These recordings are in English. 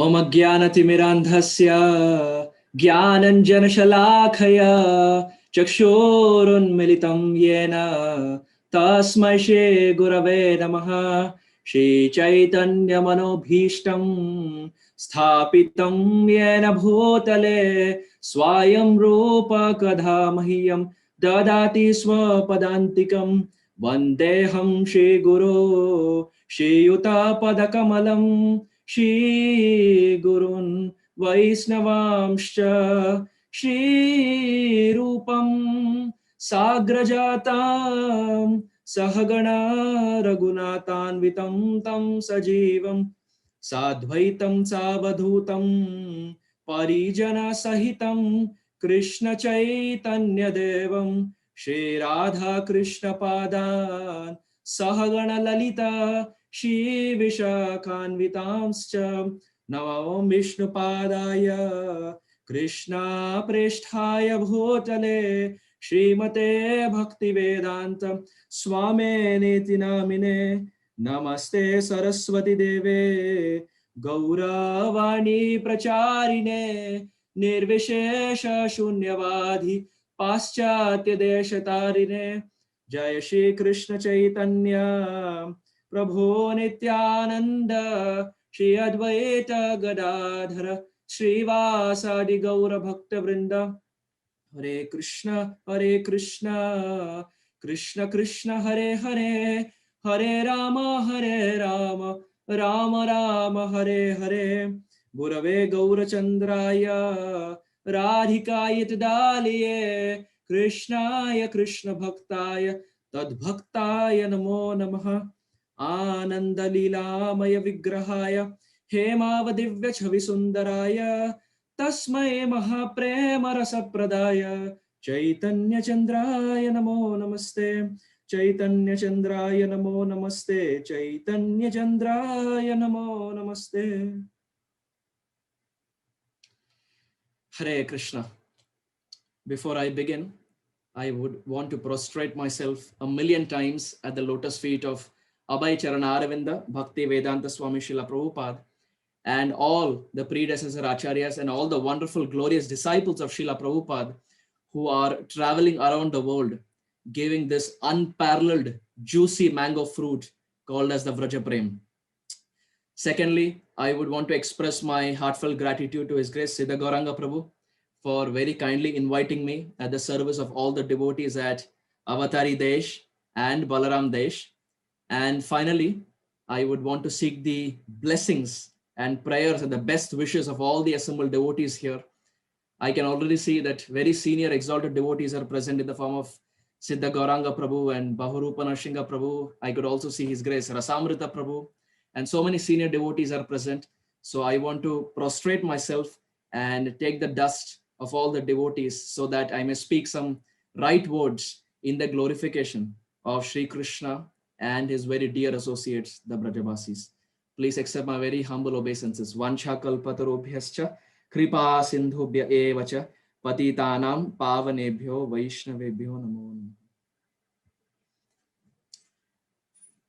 Om Ajnanatimirandhasya Jnananjanashalakaya Chakshurunmilitam Yena Tasmai Shri Gurave Namaha. Shri Chaitanya Manobhishtam Sthapitam Yena Bhutale Swayam Rupa Kadha Mahiyam Dadati Swapadantikam Vandeham Shri Guru Shri Yuta Padakamalam Shri Gurun Vaisnavamscha Shri Rupam Sagrajatam Sahagana Raghunathanvitam Tam Sajivam Sadvaitam Savadhutam Parijana Sahitam Krishna Chaitanya Devam Shri Radha Krishna Padan Sahagana Lalita Shri Vishakhanvitamscha Namo Vishnu Padaya Krishna Preshthaya Bhutale Srimate Bhakti Vedanta Swame Niti Namine Namaste Saraswati Deve Gauravani Pracharine Nirvishesha Shunyavadhi Paschatya Deshatarine Jai Shri Krishna Chaitanya Prabhu Nityananda Shri Advaita Gadadhara Srivasadi Gaura Bhakta Vrinda Hare Krishna Krishna Krishna Hare Hare Hare Rama Rama Rama Hare Hare Gurave Gaurachandraya Radhikayat Daliye Krishnaya Krishna Bhaktaya Tadbhaktaya Namo Namaha Ananda Leelamaya Vigrahaya Hemavadivya Chavisundaraya Tasmai Mahaprema Rasapradaya Chaitanya Chandraya Namo Namaste Chaitanya Chandraya Namo Namaste Chaitanya Chandraya Namo Namaste. Hare Krishna. Before I begin, I would want to prostrate myself 1,000,000 times at the lotus feet of Abhay Charana Aravinda, Bhakti Vedanta Swami Srila Prabhupada, and all the predecessor acharyas and all the wonderful, glorious disciples of Srila Prabhupada who are traveling around the world, giving this unparalleled, juicy mango fruit called as the Vrajaprem. Secondly, I would want to express my heartfelt gratitude to His Grace Siddha Gauranga Prabhu for very kindly inviting me at the service of all the devotees at Avatari Desh and Balaram Desh. And finally, I would want to seek the blessings and prayers and the best wishes of all the assembled devotees here. I can already see that very senior exalted devotees are present in the form of Siddha Gauranga Prabhu and Bahurupa Narsingha Prabhu. I could also see His Grace Rasamrita Prabhu, and so many senior devotees are present. So I want to prostrate myself and take the dust of all the devotees so that I may speak some right words in the glorification of Sri Krishna and his very dear associates, the Vrajavasis. Please accept my very humble obeisances. Vancha kalpatarobhyascha kripa sindhubhya evacha patitanam pavanebhyo vaishnavebhyo namo.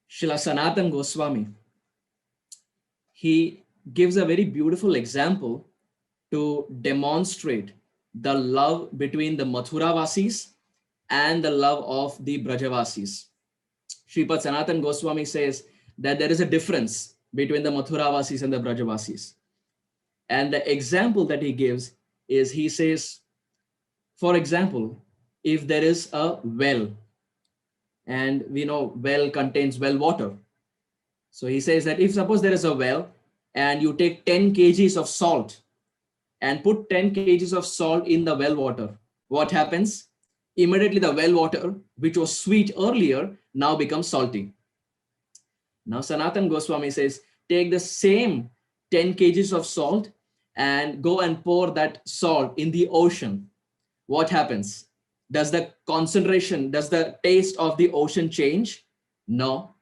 Srila Sanatana Goswami, he gives a very beautiful example to demonstrate the love between the Mathuravasis and the love of the Vrajavasis. Sripad Sanatana Goswami says that there is a difference between the Mathuravasis and the Vrajavasis. And the example that he gives is, he says, for example, if there is a well, and we know well contains well water. So he says that if suppose there is a well and you take 10 kgs of salt and put 10 kgs of salt in the well water, what happens? Immediately the well water, which was sweet earlier, now becomes salty. Now Sanatana Goswami says, take the same 10 kgs of salt and go and pour that salt in the ocean. What happens? Does the concentration, does the taste of the ocean change? No,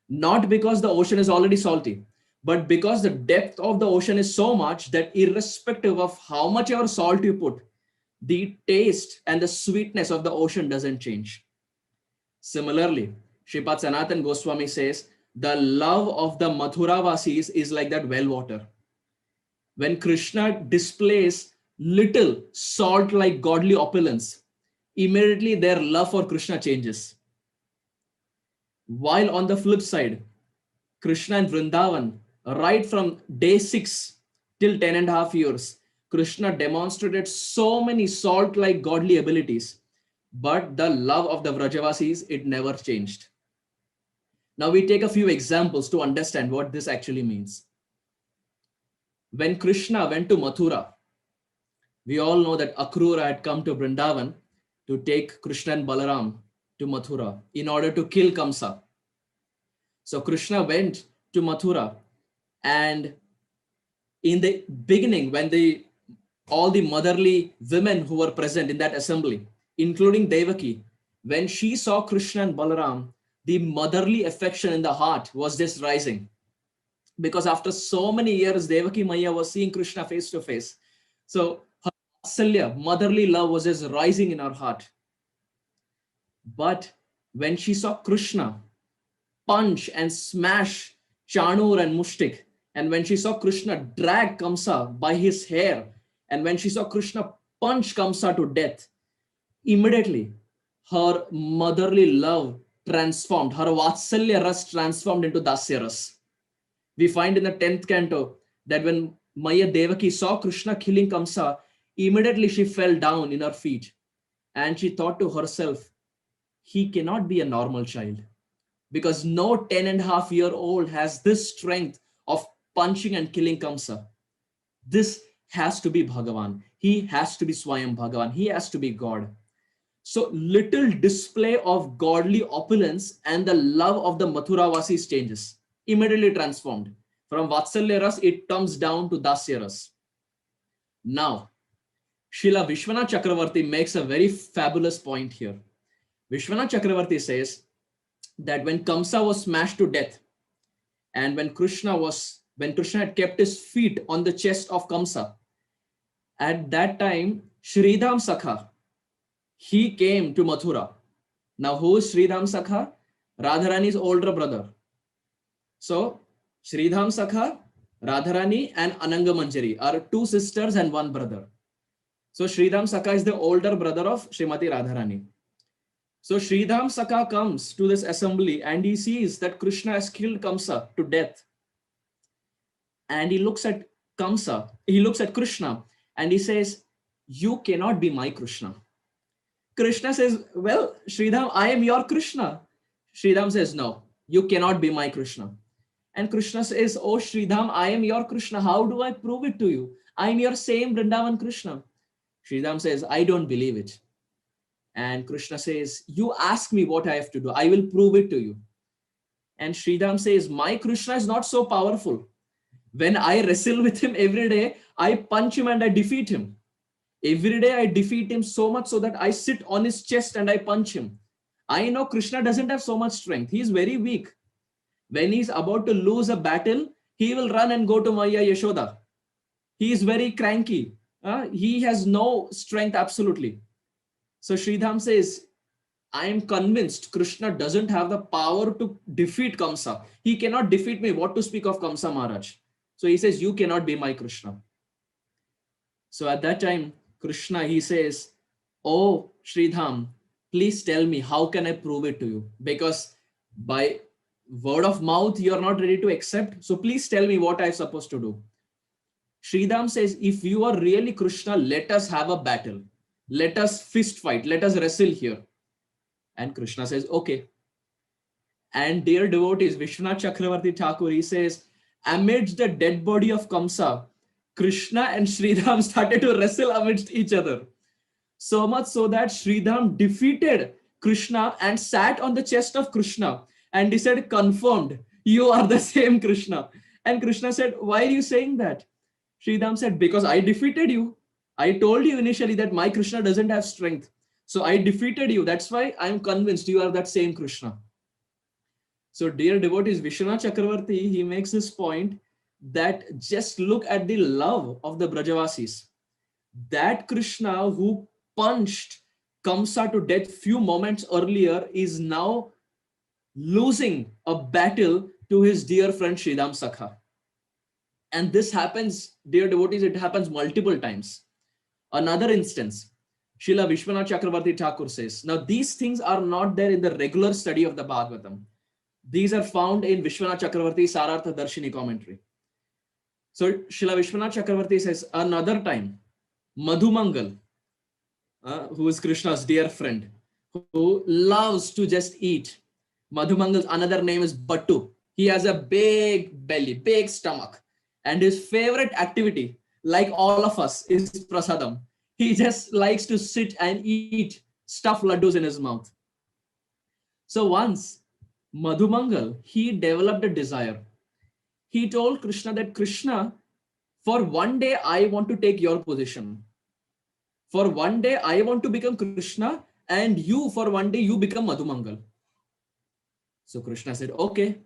not because the ocean is already salty, but because the depth of the ocean is so much that irrespective of how much ever salt you put, the taste and the sweetness of the ocean doesn't change. Similarly, Sripad Sanatana Goswami says, the love of the Mathuravasis is like that well water. When Krishna displays little salt-like godly opulence, immediately their love for Krishna changes. While on the flip side, Krishna and Vrindavan, right from day 6 till 10.5 years, Krishna demonstrated so many salt-like godly abilities, but the love of the Vrajavasis, it never changed. Now we take a few examples to understand what this actually means. When Krishna went to Mathura, we all know that Akrura had come to Vrindavan to take Krishna and Balaram to Mathura in order to kill Kamsa. So Krishna went to Mathura, and in the beginning, when all the motherly women who were present in that assembly, including Devaki, when she saw Krishna and Balaram, the motherly affection in the heart was just rising. Because after so many years, Devaki Maya was seeing Krishna face to face. So her Vatsalya, motherly love was just rising in her heart. But when she saw Krishna punch and smash Chanur and Mushtik, and when she saw Krishna drag Kamsa by his hair, and when she saw Krishna punch Kamsa to death, immediately her motherly love transformed, her Vatsalya ras transformed into Dasya ras. We find in the 10th canto that when Maya Devaki saw Krishna killing Kamsa, immediately she fell down in her feet and she thought to herself, he cannot be a normal child, because no 10.5-year-old has this strength of punching and killing Kamsa. This has to be Bhagavan. He has to be Swayam Bhagavan. He has to be God. So little display of godly opulence and the love of the Mathuravasis changes, immediately transformed. From Vatsalya Ras, it comes down to Dasya Ras. Now, Srila Vishwanath Chakravarti makes a very fabulous point here. Vishwanath Chakravarti says that when Kamsa was smashed to death, and when Krishna had kept his feet on the chest of Kamsa, at that time, Sridham Sakha, he came to Mathura. Now, who is Sridham Sakha? Radharani's older brother. So, Sridham Sakha, Radharani, and Ananga Manjari are two sisters and one brother. So, Sridham Sakha is the older brother of Srimati Radharani. So, Sridham Sakha comes to this assembly and he sees that Krishna has killed Kamsa to death. And he looks at Kamsa, he looks at Krishna and he says, you cannot be my Krishna. Krishna says, well, Sridham, I am your Krishna. Sridham says, no, you cannot be my Krishna. And Krishna says, oh Sridham, I am your Krishna. How do I prove it to you? I am your same Vrindavan Krishna. Sridham says, I don't believe it. And Krishna says, you ask me what I have to do. I will prove it to you. And Sridham says, my Krishna is not so powerful. When I wrestle with him every day, I punch him and I defeat him. Every day I defeat him so much so that I sit on his chest and I punch him. I know Krishna doesn't have so much strength. He is very weak. When he's about to lose a battle, he will run and go to Maya Yashoda. He is very cranky. He has no strength absolutely. So Sridham says, I am convinced Krishna doesn't have the power to defeat Kamsa. He cannot defeat me. What to speak of Kamsa Maharaj? So he says, you cannot be my Krishna. So at that time, Krishna, he says, oh Sridham, please tell me, how can I prove it to you? Because by word of mouth, you're not ready to accept. So please tell me what I'm supposed to do. Sridham says, if you are really Krishna, let us have a battle. Let us fist fight. Let us wrestle here. And Krishna says, okay. And dear devotees, Vishwanath Chakravarti Thakur, he says, amidst the dead body of Kamsa, Krishna and Sridham started to wrestle amidst each other. So much so that Sridham defeated Krishna and sat on the chest of Krishna. And he said, confirmed, you are the same Krishna. And Krishna said, why are you saying that? Sridham said, because I defeated you. I told you initially that my Krishna doesn't have strength. So I defeated you. That's why I'm convinced you are that same Krishna. So dear devotees, Vishwanath Chakravarti, he makes this point that just look at the love of the Vrajavasis. That Krishna who punched Kamsa to death few moments earlier is now losing a battle to his dear friend Sridham Sakha. And this happens, dear devotees, it happens multiple times. Another instance, Srila Vishwanath Chakravarti Thakur says, now these things are not there in the regular study of the Bhagavatam. These are found in Vishwanath Chakravarti Sarartha Darshini commentary. So Srila Vishwanath Chakravarti says, another time, Madhumangal, who is Krishna's dear friend, who loves to just eat. Madhumangal's another name is Battu. He has a big belly, big stomach. And his favorite activity, like all of us, is prasadam. He just likes to sit and eat stuffed laddus in his mouth. So once, Madhumangal, he developed a desire. He told Krishna that, Krishna, for one day I want to take your position. For one day I want to become Krishna, and you, for one day, you become Madhumangal. So Krishna said, okay,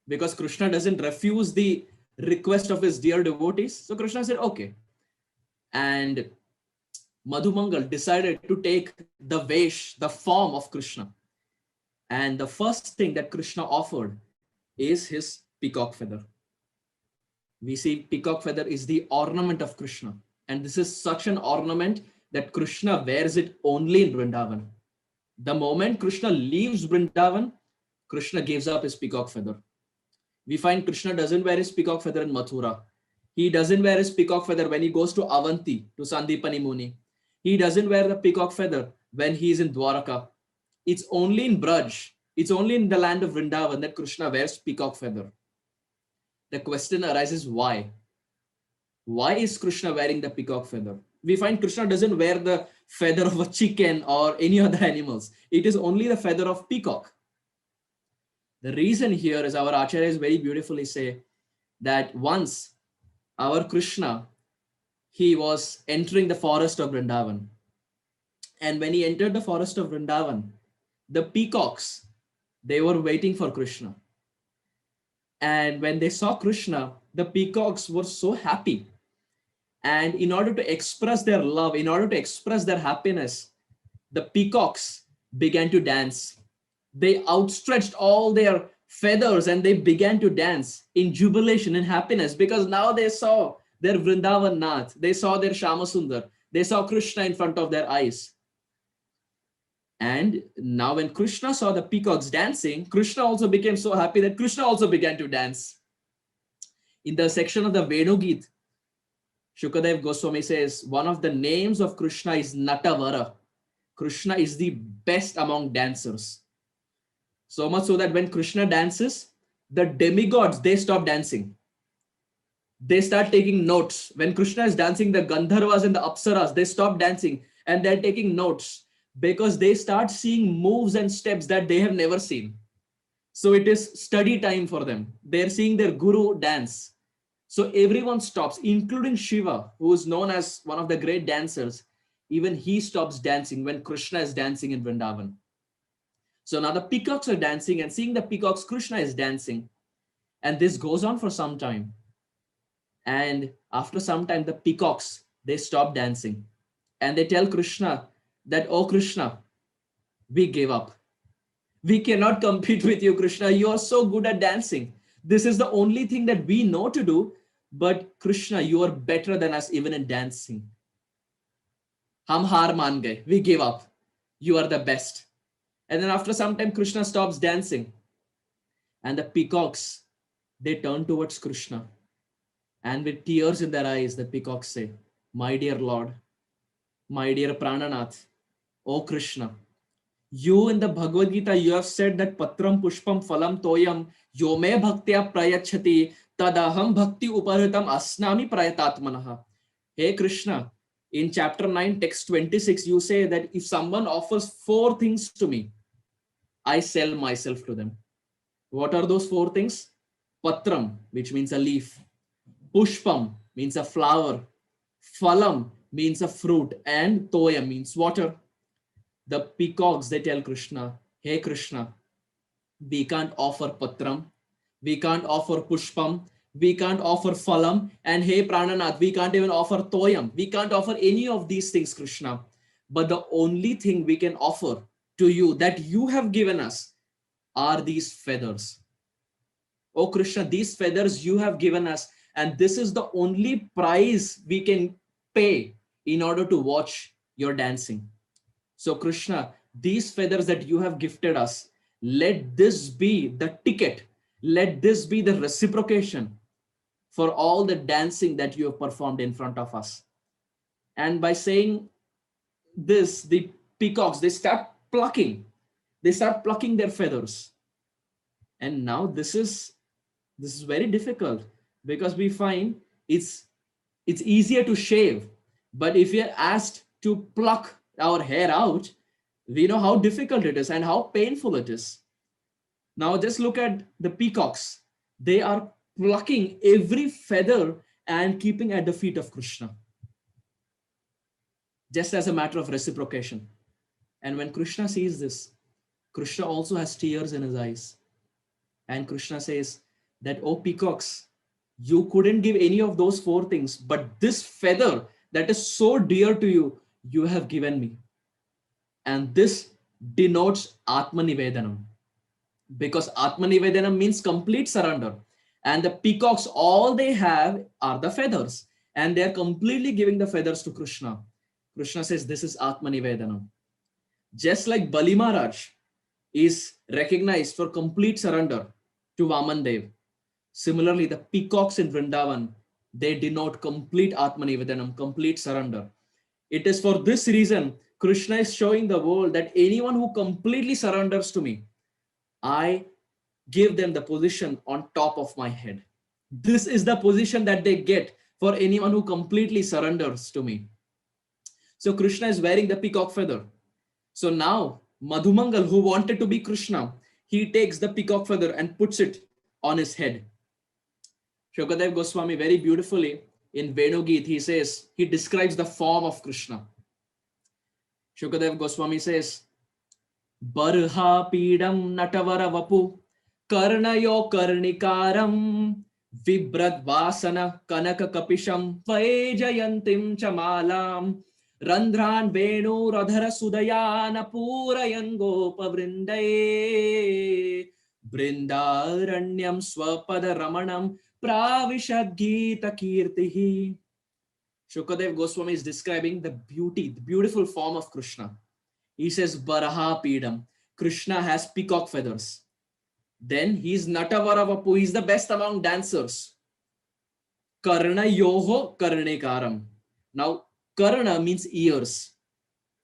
because Krishna doesn't refuse the request of his dear devotees. So Krishna said, okay. And Madhumangal decided to take the vesh, the form of Krishna. And the first thing that Krishna offered is his peacock feather. We see peacock feather is the ornament of Krishna. And this is such an ornament that Krishna wears it only in Vrindavan. The moment Krishna leaves Vrindavan, Krishna gives up his peacock feather. We find Krishna doesn't wear his peacock feather in Mathura. He doesn't wear his peacock feather when he goes to Avanti, to Sandipani Muni. He doesn't wear the peacock feather when he is in Dwaraka. It's only in Braj, it's only in the land of Vrindavan that Krishna wears peacock feather. The question arises, why? Why is Krishna wearing the peacock feather? We find Krishna doesn't wear the feather of a chicken or any other animals. It is only the feather of peacock. The reason here is our acharyas very beautifully say that once our Krishna, he was entering the forest of Vrindavan. And when he entered the forest of Vrindavan, the peacocks, they were waiting for Krishna. And when they saw Krishna, the peacocks were so happy. And in order to express their love, in order to express their happiness, the peacocks began to dance. They outstretched all their feathers and they began to dance in jubilation and happiness, because now they saw their Vrindavan Nath, they saw their Shamasundar, they saw Krishna in front of their eyes. And now when Krishna saw the peacocks dancing, Krishna also became so happy that Krishna also began to dance. In the section of the Venugit, Shukadev Goswami says, one of the names of Krishna is Natavara. Krishna is the best among dancers. So much so that when Krishna dances, the demigods, they stop dancing. They start taking notes. When Krishna is dancing, the Gandharvas and the Apsaras, they stop dancing and they're taking notes, because they start seeing moves and steps that they have never seen. So it is study time for them. They're seeing their guru dance. So everyone stops, including Shiva, who is known as one of the great dancers. Even he stops dancing when Krishna is dancing in Vrindavan. So now the peacocks are dancing, and seeing the peacocks, Krishna is dancing. And this goes on for some time. And after some time, the peacocks, they stop dancing. And they tell Krishna that, oh Krishna, we gave up. We cannot compete with you, Krishna. You are so good at dancing. This is the only thing that we know to do. But Krishna, you are better than us even in dancing. Hum haar maan gaye. We give up. You are the best. And then after some time, Krishna stops dancing. And the peacocks, they turn towards Krishna. And with tears in their eyes, the peacocks say, my dear Lord, my dear Prananath, O Krishna, you in the Bhagavad Gita, you have said that Patram Pushpam Phalam Toyam Yome Bhaktya Prayachati Tadaham Bhakti Uparitam Asnami Prayatatmanaha. Hey Krishna, in chapter 9, text 26, you say that if someone offers 4 things to me, I sell myself to them. What are those 4 things? Patram, which means a leaf. Pushpam means a flower. Phalam means a fruit. And Toyam means water. The peacocks, they tell Krishna, hey Krishna, we can't offer Patram. We can't offer Pushpam. We can't offer Phalam. And hey Prananath, we can't even offer Toyam. We can't offer any of these things, Krishna. But the only thing we can offer to you that you have given us are these feathers. Oh Krishna, these feathers you have given us, And this is the only price we can pay in order to watch your dancing. So Krishna, these feathers that you have gifted us, let this be the ticket. Let this be the reciprocation for all the dancing that you have performed in front of us. And by saying this, the peacocks, they start plucking. They start plucking their feathers. And now this is very difficult, because we find it's easier to shave, but if we are asked to pluck our hair out, we know how difficult it is and how painful it is. Now just look at the peacocks. They are plucking every feather and keeping at the feet of Krishna, just as a matter of reciprocation. And when Krishna sees this, Krishna also has tears in his eyes. And Krishna says that, oh peacocks, you couldn't give any of those four things, but this feather that is so dear to you, you have given me. And this denotes Atmanivedanam, because Atmanivedanam means complete surrender. And the peacocks, all they have are the feathers, and they are completely giving the feathers to Krishna. Krishna says this is Atmanivedanam. Just like Bali Maharaj is recognized for complete surrender to Vamandev, similarly the peacocks in Vrindavan, they denote complete Atmanivedanam, complete surrender. It is for this reason Krishna is showing the world that anyone who completely surrenders to me, I give them the position on top of my head. This is the position that they get for anyone who completely surrenders to me. So Krishna is wearing the peacock feather. So now Madhumangal, who wanted to be Krishna, he takes the peacock feather and puts it on his head. Shukadev Goswami very beautifully in Venugit, he says, he describes the form of Krishna. Shukadev Goswami says, Barha Pidam Natavara Vapu Karnayo Karnikaram Vibrad Vasana Kanaka Kapisham Vajayantim Chamalam Randhran Venu Radhara Sudayana Purayan Gopa Vrindaye Brindaranyam Swapada Ramanam Pravishad Gita Kirtihi. Shukadev Goswami is describing the beauty, the beautiful form of Krishna. He says, Baraha Pidam. Krishna has peacock feathers. Then he's Natavara, he's the best among dancers. Karna Yoho Karnekaram. Now, Karna means ears.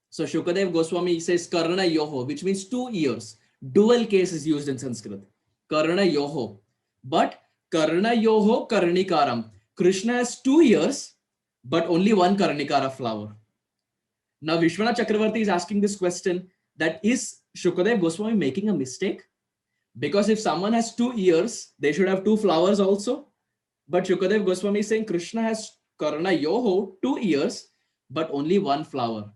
So Shukadev Goswami says Karna Yoho, which means 2 ears. Dual case is used in Sanskrit. Karna Yoho. But Karna Yoho Karnikaram. Krishna has 2 ears, but only 1 Karnikara flower. Now Vishwanath Chakravarti is asking this question, that is Shukadev Goswami making a mistake? Because if someone has 2 ears, they should have 2 flowers also. But Shukadev Goswami is saying Krishna has Karna Yoho, 2 ears, but only 1 flower.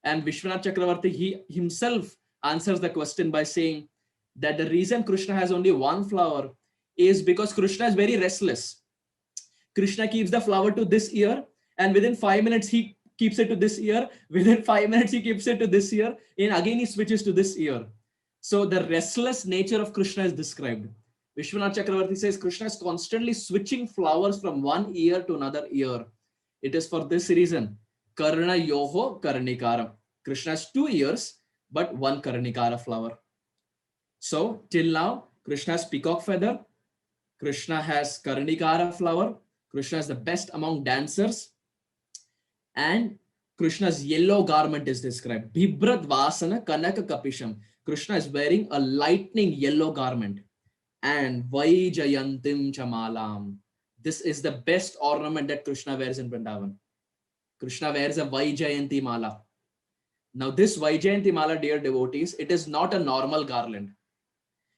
And Vishwanath Chakravarti, he himself answers the question by saying that the reason Krishna has only 1 flower is because Krishna is very restless. Krishna keeps the flower to this ear, and within 5 minutes he keeps it to this ear. Within 5 minutes he keeps it to this ear, and again he switches to this ear. So the restless nature of Krishna is described. Vishwanath Chakravarti says Krishna is constantly switching flowers from one ear to another ear. It is for this reason, Karna Yoho Karnikara. Krishna has 2 ears, but 1 Karnikara flower. So till now, Krishna has peacock feather. Krishna has Karnikara flower. Krishna is the best among dancers. And Krishna's yellow garment is described. Bibrat Vasana Kanaka Kapisham. Krishna is wearing a lightning yellow garment. And Vaijayantim Chamalam. This is the best ornament that Krishna wears in Vrindavan. Krishna wears a Vaijayanti Mala. Now this Vaijayanti Mala, dear devotees, it is not a normal garland.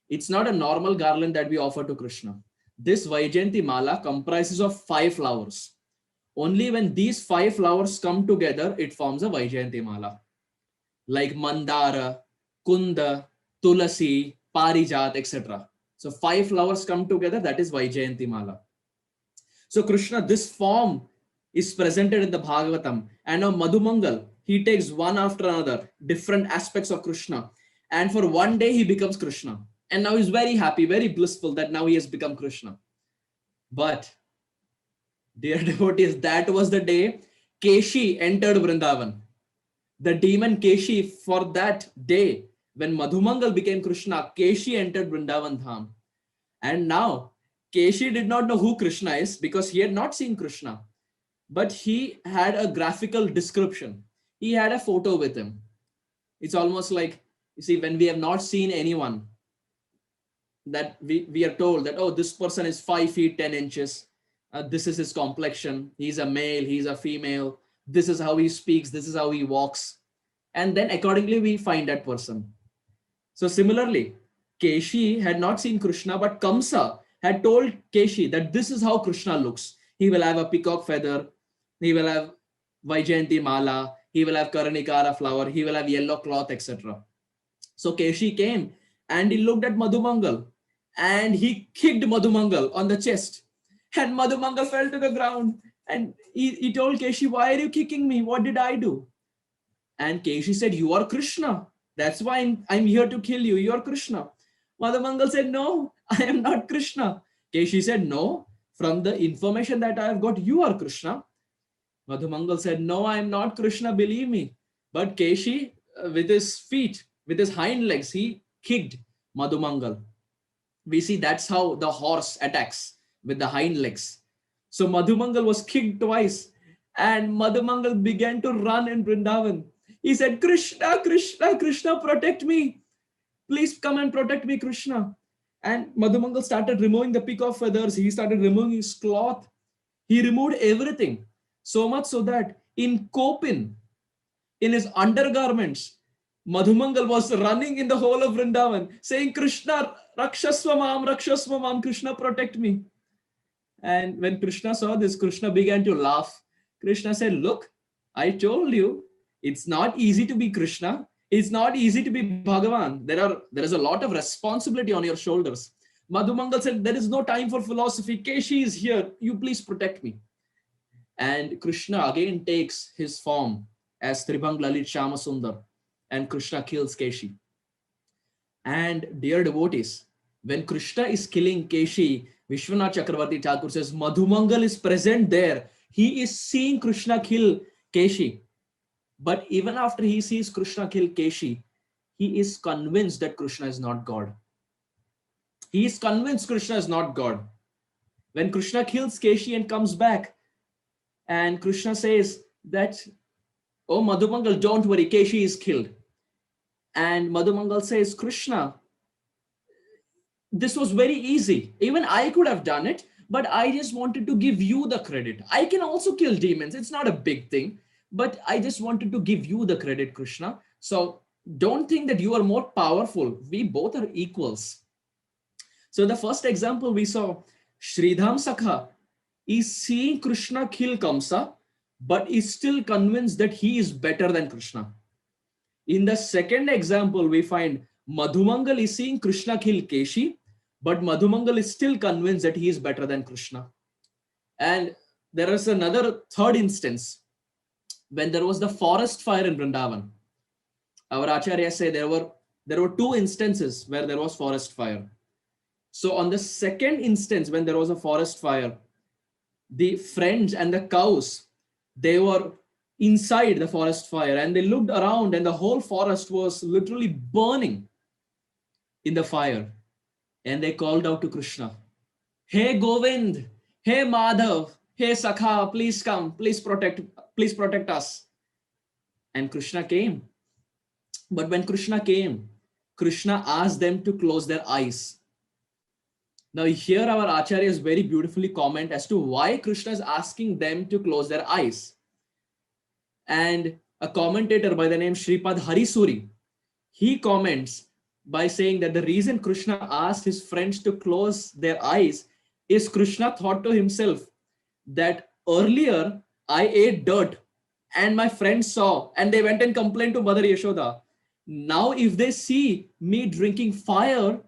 It's not a normal garland that we offer to Krishna. This Vaijayanti Mala comprises of 5 flowers. Only when these 5 flowers come together, it forms a Vaijayanti Mala. Like Mandara, Kunda, Tulasi, Parijat, etc. So 5 flowers come together, that is Vaijayanti Mala. So Krishna, this form is presented in the Bhagavatam. And now Madhumangal, he takes one after another, different aspects of Krishna. And for one day, he becomes Krishna. And now he's very happy, very blissful that now he has become Krishna. But Dear devotees, that was the day Keshi entered Vrindavan. The demon Keshi, for that day, when Madhumangal became Krishna, Keshi entered Vrindavan Dham. And now, Keshi did not know who Krishna is because he had not seen Krishna. But he had a graphical description. He had a photo with him. It's almost like, you see, when we have not seen anyone, that we are told that, oh, this person is 5 feet 10 inches. This is his complexion. He's a male, he's a female. This is how he speaks. This is how he walks. And then accordingly, we find that person. So similarly, Keshi had not seen Krishna, but Kamsa had told Keshi that this is how Krishna looks. He will have a peacock feather. He will have Vaijayanti Mala. He will have Karanikara flower. He will have yellow cloth, etc. So Keshi came and he looked at Madhumangal and he kicked Madhumangal on the chest. And Madhumangal fell to the ground. And he told Keshi, why are you kicking me? What did I do? And Keshi said, you are Krishna. That's why I'm here to kill you. You are Krishna. Madhumangal said, no, I am not Krishna. Keshi said, no, from the information that I have got, you are Krishna. Madhumangal said, no, I am not Krishna, believe me. But Keshi, with his feet, with his hind legs, he kicked Madhumangal. We see that's how the horse attacks, with the hind legs. So Madhumangal was kicked twice and Madhumangal began to run in Vrindavan. He said, Krishna, Krishna, Krishna, protect me. Please come and protect me, Krishna. And Madhumangal started removing the peacock feathers. He started removing his cloth. He removed everything. So much so that in Kopin, in his undergarments, Madhumangal was running in the whole of Vrindavan, saying, Krishna, Rakshasva mam, Krishna, protect me. And when Krishna saw this, Krishna began to laugh. Krishna said, look, I told you, it's not easy to be Krishna. It's not easy to be Bhagavan. There is a lot of responsibility on your shoulders. Madhumangal said, there is no time for philosophy. Keshi is here. You please protect me. And Krishna again takes his form as Tribhang Lalit Shama Sundar. And Krishna kills Keshi. And dear devotees, when Krishna is killing Keshi, Vishwanath Chakravarti Thakur says, Madhumangal is present there. He is seeing Krishna kill Keshi. But even after he sees Krishna kill Keshi, he is convinced that Krishna is not God. He is convinced Krishna is not God. When Krishna kills Keshi and comes back, and Krishna says that, oh Madhumangal, don't worry, Keshi is killed. And Madhumangal says, Krishna, this was very easy. Even I could have done it, but I just wanted to give you the credit. I can also kill demons. It's not a big thing, but I just wanted to give you the credit, Krishna. So don't think that you are more powerful. We both are equals. So the first example we saw, Sridham Sakha is seeing Krishna kill Kamsa, but is still convinced that he is better than Krishna. In the second example, we find Madhumangal is seeing Krishna kill Keshi, but Madhumangal is still convinced that he is better than Krishna. And there is another third instance when there was the forest fire in Vrindavan. Our acharyas say there were two instances where there was forest fire. So on the second instance, when there was a forest fire, the friends and the cows, they were inside the forest fire and they looked around and the whole forest was literally burning in the fire. And they called out to Krishna, hey Govind, hey Madhav, hey Sakha, please come, please protect us. And Krishna came. But when Krishna came, Krishna asked them to close their eyes. Now here our acharyas very beautifully comment as to why Krishna is asking them to close their eyes. And a commentator by the name Shripad Harisuri, he comments by saying that the reason Krishna asked his friends to close their eyes is Krishna thought to himself that earlier I ate dirt and my friends saw and they went and complained to Mother Yashoda. Now if they see me drinking fire,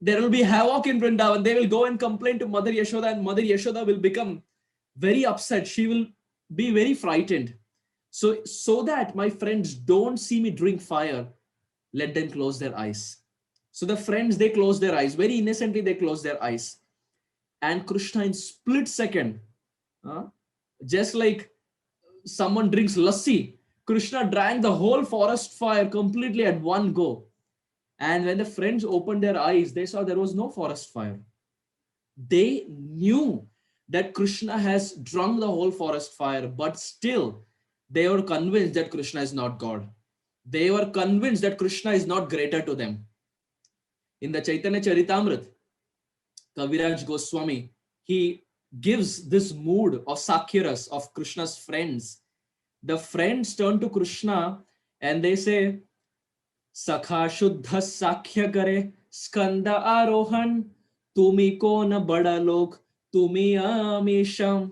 there will be havoc in Vrindavan. They will go and complain to Mother Yashoda and Mother Yashoda will become very upset. She will be very frightened. So that my friends don't see me drink fire, let them close their eyes. So the friends, they close their eyes. Very innocently, they close their eyes. And Krishna in split second Huh? Just like someone drinks lassi, Krishna drank the whole forest fire completely at one go. And when the friends opened their eyes, they saw there was no forest fire. They knew that Krishna has drunk the whole forest fire, but still they were convinced that Krishna is not God. They were convinced that Krishna is not greater to them. In the Chaitanya Charitamrita, Kaviraj Goswami, he gives this mood of Sakyaras, of Krishna's friends. The friends turn to Krishna and they say, Sakha Shuddha Sakhya Kare, Skanda Arohan, Tumi ko na bada lok, Tumi amisham.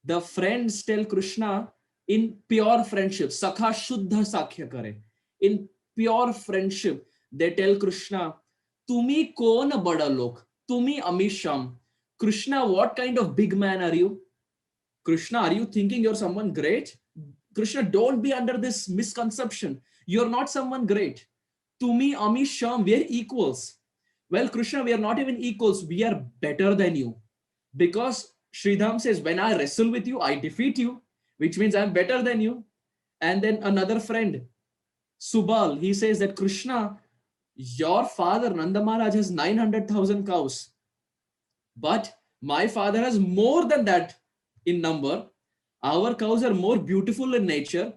The friends tell Krishna in pure friendship, Sakha Shuddha Sakhya Kare. In pure friendship, they tell Krishna, Tumi ko na bada lok, Tumi amisham. Krishna, what kind of big man are you? Krishna, are you thinking you're someone great? Krishna, don't be under this misconception. You're not someone great. To me, Amish Sham, we're equals. Well, Krishna, we are not even equals. We are better than you. Because Sridham says, when I wrestle with you, I defeat you, which means I'm better than you. And then another friend, Subal, he says that Krishna, your father, Nanda Maharaj, has 900,000 cows. But my father has more than that in number. Our cows are more beautiful in nature.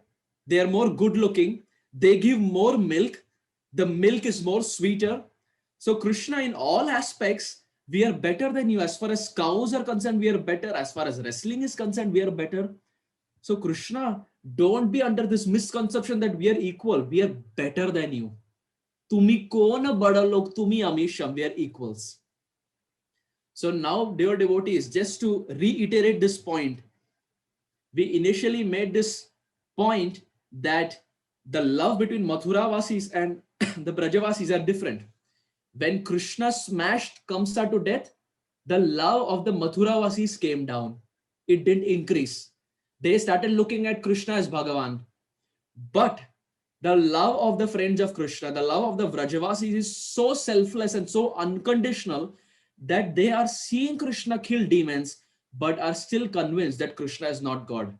They are more good looking. They give more milk. The milk is more sweeter. So Krishna, in all aspects, we are better than you. As far as cows are concerned, we are better. As far as wrestling is concerned, we are better. So Krishna, don't be under this misconception that we are equal. We are better than you. Tumi kona bada log, tumi amisham. We are equals. So now, dear devotees, just to reiterate this point, we initially made this point that the love between Mathuravasis and the Vrajavasis are different. When Krishna smashed Kamsa to death, the love of the Mathuravasis came down. It didn't increase. They started looking at Krishna as Bhagavan. But the love of the friends of Krishna, the love of the Vrajavasis is so selfless and so unconditional that they are seeing Krishna kill demons, but are still convinced that Krishna is not God.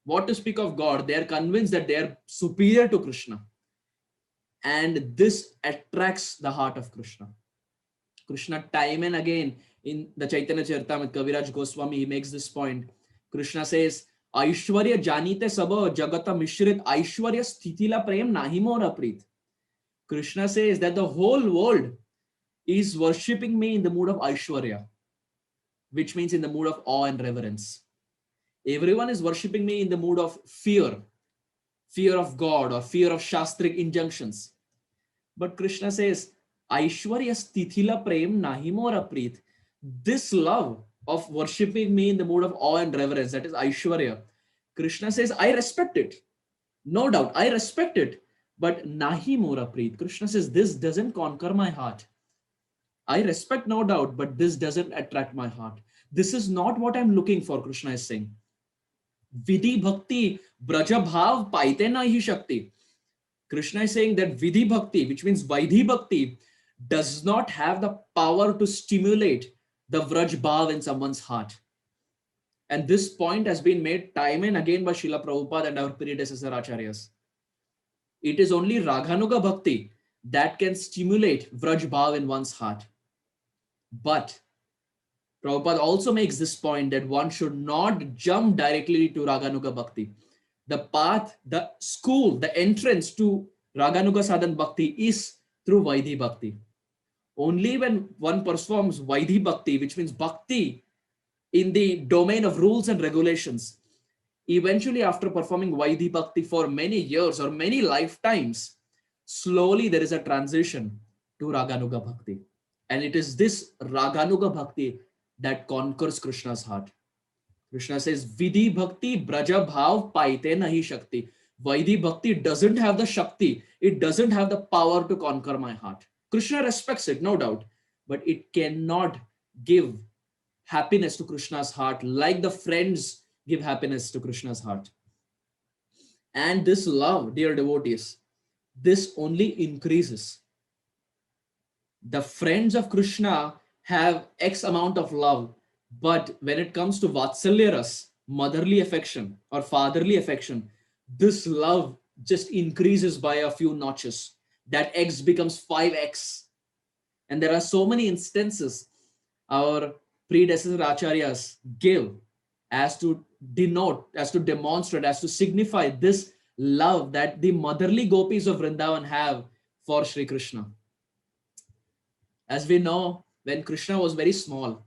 What to speak of God? They are convinced that they are superior to Krishna. And this attracts the heart of Krishna. Krishna, time and again, in the Chaitanya Charitamrita, Kaviraj Goswami, he makes this point. Krishna says, Aishwarya janite sabo jagata mishrit Aishwarya sthitila prem nahi mora preet. Krishna says that the whole world is worshipping me in the mood of Aishwarya, which means in the mood of awe and reverence. Everyone is worshipping me in the mood of fear, fear of God or fear of Shastric injunctions. But Krishna says, Aishwarya stithila prem nahi mora preet. This love of worshipping me in the mood of awe and reverence, that is Aishwarya, Krishna says, I respect it. No doubt, I respect it. But nahi mora preet. Krishna says, this doesn't conquer my heart. I respect, no doubt, but this doesn't attract my heart. This is not what I'm looking for, Krishna is saying. Vidhi bhakti, braja bhav, paite nahi shakti. Krishna is saying that Vidhi Bhakti, which means Vaidhi Bhakti, does not have the power to stimulate the Vraj Bhav in someone's heart. And this point has been made time and again by Srila Prabhupada and our predecessor Acharyas. It is only Raghanuga Bhakti that can stimulate Vraj Bhav in one's heart. But Prabhupada also makes this point that one should not jump directly to Raganuga Bhakti. The path, the school, the entrance to Raganuga Sadhan Bhakti is through Vaidhi Bhakti. Only when one performs Vaidhi Bhakti, which means Bhakti in the domain of rules and regulations, eventually after performing Vaidhi Bhakti for many years or many lifetimes, slowly there is a transition to Raganuga Bhakti. And it is this Raganuga Bhakti that conquers Krishna's heart. Krishna says, Vidhi Bhakti Braja Bhav Paite Nahi Shakti. Vaidhi Bhakti doesn't have the Shakti. It doesn't have the power to conquer my heart. Krishna respects it, no doubt, but it cannot give happiness to Krishna's heart like the friends give happiness to Krishna's heart. And this love, dear devotees, this only increases. The friends of Krishna have X amount of love. But when it comes to Vatsalya Ras, motherly affection or fatherly affection, this love just increases by a few notches. That X becomes 5X. And there are so many instances our predecessor acharyas give as to denote, as to demonstrate, as to signify this love that the motherly gopis of Vrindavan have for Sri Krishna. As we know, when Krishna was very small,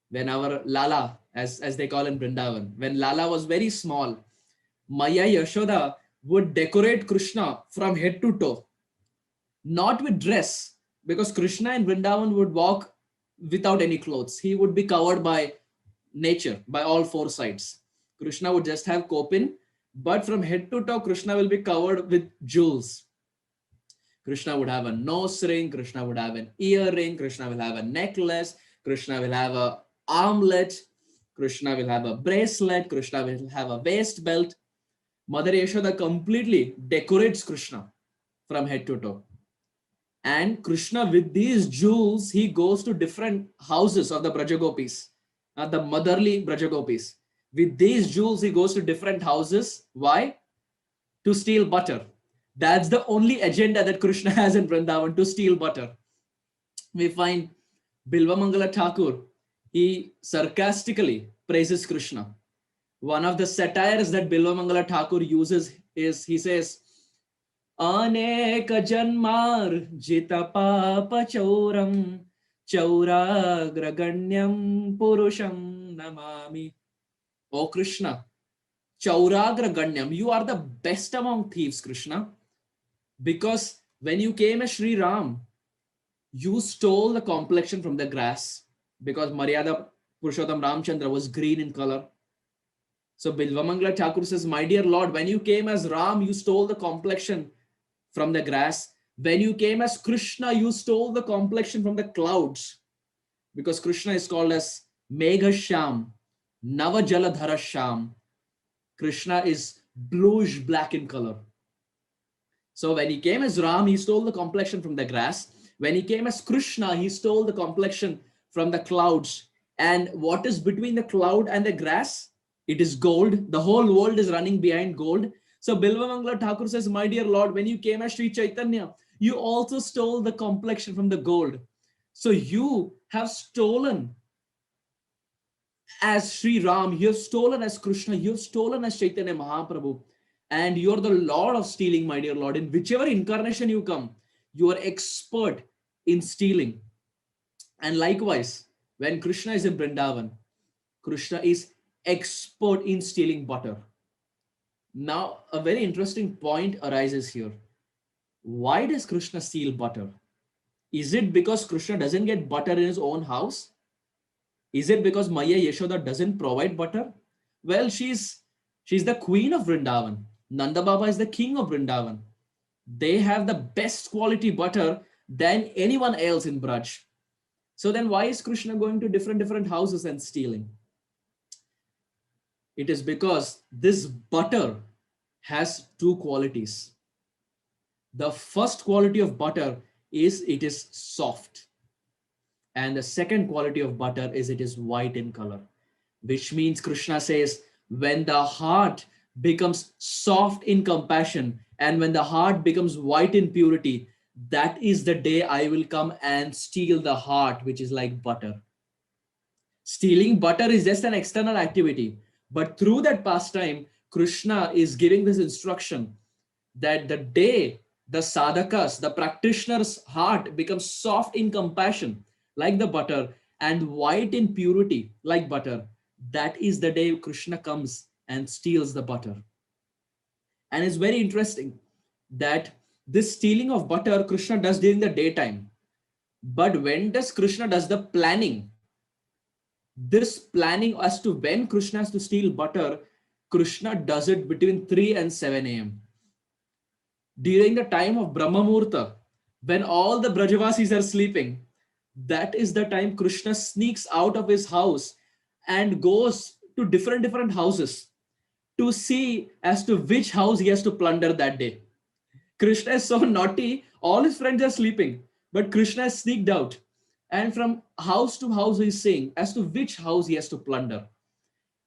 when our Lala, as they call in Vrindavan, when Lala was very small, Maya Yashoda would decorate Krishna from head to toe, not with dress, because Krishna in Vrindavan would walk without any clothes. He would be covered by nature, by all four sides. Krishna would just have kopin, but from head to toe, Krishna will be covered with jewels. Krishna would have a nose ring, Krishna would have an earring, Krishna will have a necklace, Krishna will have a armlet, Krishna will have a bracelet, Krishna will have a waist belt. Mother Yashoda completely decorates Krishna from head to toe. And Krishna, with these jewels, he goes to different houses of the Brajagopis, the motherly Brajagopis. With these jewels, he goes to different houses. Why? To steal butter. That's the only agenda that Krishna has in Vrindavan, to steal butter. We find Bilvamangala Thakur, he sarcastically praises Krishna. One of the satires that Bilvamangala Thakur uses is, he says, अनेक जन्मार्जित पाप चौरम चौराग्रगण्यम पुरुषम namami. O Krishna, Chauragra Ganyam, you are the best among thieves, Krishna. Because when you came as Sri Ram, you stole the complexion from the grass. Because Maryada Purushottam Ramchandra was green in color. So Bilvamangala Thakur says, my dear Lord, when you came as Ram, you stole the complexion from the grass. When you came as Krishna, you stole the complexion from the clouds. Because Krishna is called as Megha Sham, Nava Jaladhara Sham. Krishna is bluish black in color. So when he came as Ram, he stole the complexion from the grass. When he came as Krishna, he stole the complexion from the clouds. And what is between the cloud and the grass? It is gold. The whole world is running behind gold. So Bilvamangala Thakur says, my dear Lord, when you came as Sri Chaitanya, you also stole the complexion from the gold. So you have stolen as Sri Ram, you have stolen as Krishna, you have stolen as Chaitanya Mahaprabhu. And you're the Lord of stealing, my dear Lord. In whichever incarnation you come, you are expert in stealing. And likewise, when Krishna is in Vrindavan, Krishna is expert in stealing butter. Now, a very interesting point arises here. Why does Krishna steal butter? Is it because Krishna doesn't get butter in his own house? Is it because Maya Yashoda doesn't provide butter? Well, she's the queen of Vrindavan. Nanda Baba is the king of Vrindavan. They have the best quality butter than anyone else in Braj. So then why is Krishna going to different houses and stealing? It is because this butter has two qualities. The first quality of butter is it is soft. And the second quality of butter is it is white in color, which means Krishna says, when the heart becomes soft in compassion and when the heart becomes white in purity, that is the day I will come and steal the heart, which is like butter. Stealing butter is just an external activity. But through that pastime, Krishna is giving this instruction that the day the sadhakas, the practitioner's heart becomes soft in compassion, like the butter, and white in purity, like butter, that is the day Krishna comes and steals the butter. And it's very interesting that this stealing of butter, Krishna does during the daytime. But when does Krishna does the planning? This planning as to when Krishna has to steal butter, Krishna does it between 3 and 7 a.m. During the time of Brahma Muhurta, when all the Vrajavasis are sleeping, that is the time Krishna sneaks out of his house and goes to different houses to see as to which house he has to plunder that day. Krishna is so naughty, all his friends are sleeping, but Krishna has sneaked out And from house to house, he's saying as to which house he has to plunder.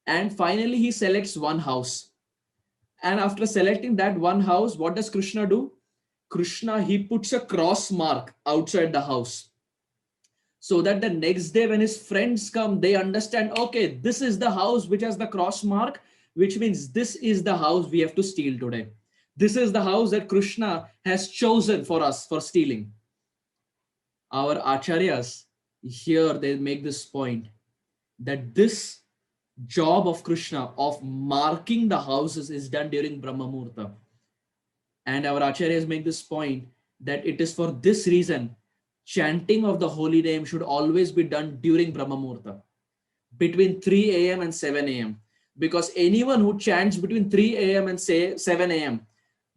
And finally, he selects one house. And after selecting that one house, what does Krishna do? Krishna, he puts a cross mark outside the house so that the next day when his friends come, they understand, okay, this is the house which has the cross mark, which means this is the house we have to steal today. This is the house that Krishna has chosen for us for stealing. Our acharyas here, they make this point that this job of Krishna of marking the houses is done during Brahma Muhurta. And our acharyas make this point that it is for this reason chanting of the holy name should always be done during Brahma Muhurta, between 3 a.m. and 7 a.m. Because anyone who chants between 3 a.m. and say 7 a.m.,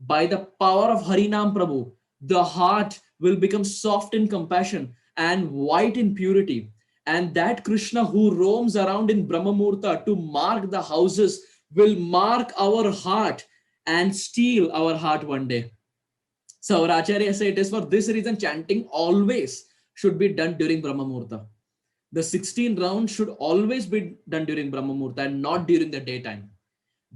by the power of Harinam Prabhu, the heart will become soft in compassion and white in purity. And that Krishna who roams around in Brahma Muhurta to mark the houses will mark our heart and steal our heart one day. So our Acharya say it is for this reason chanting always should be done during Brahma Muhurta. The 16 rounds should always be done during Brahma Muhurta and not during the daytime.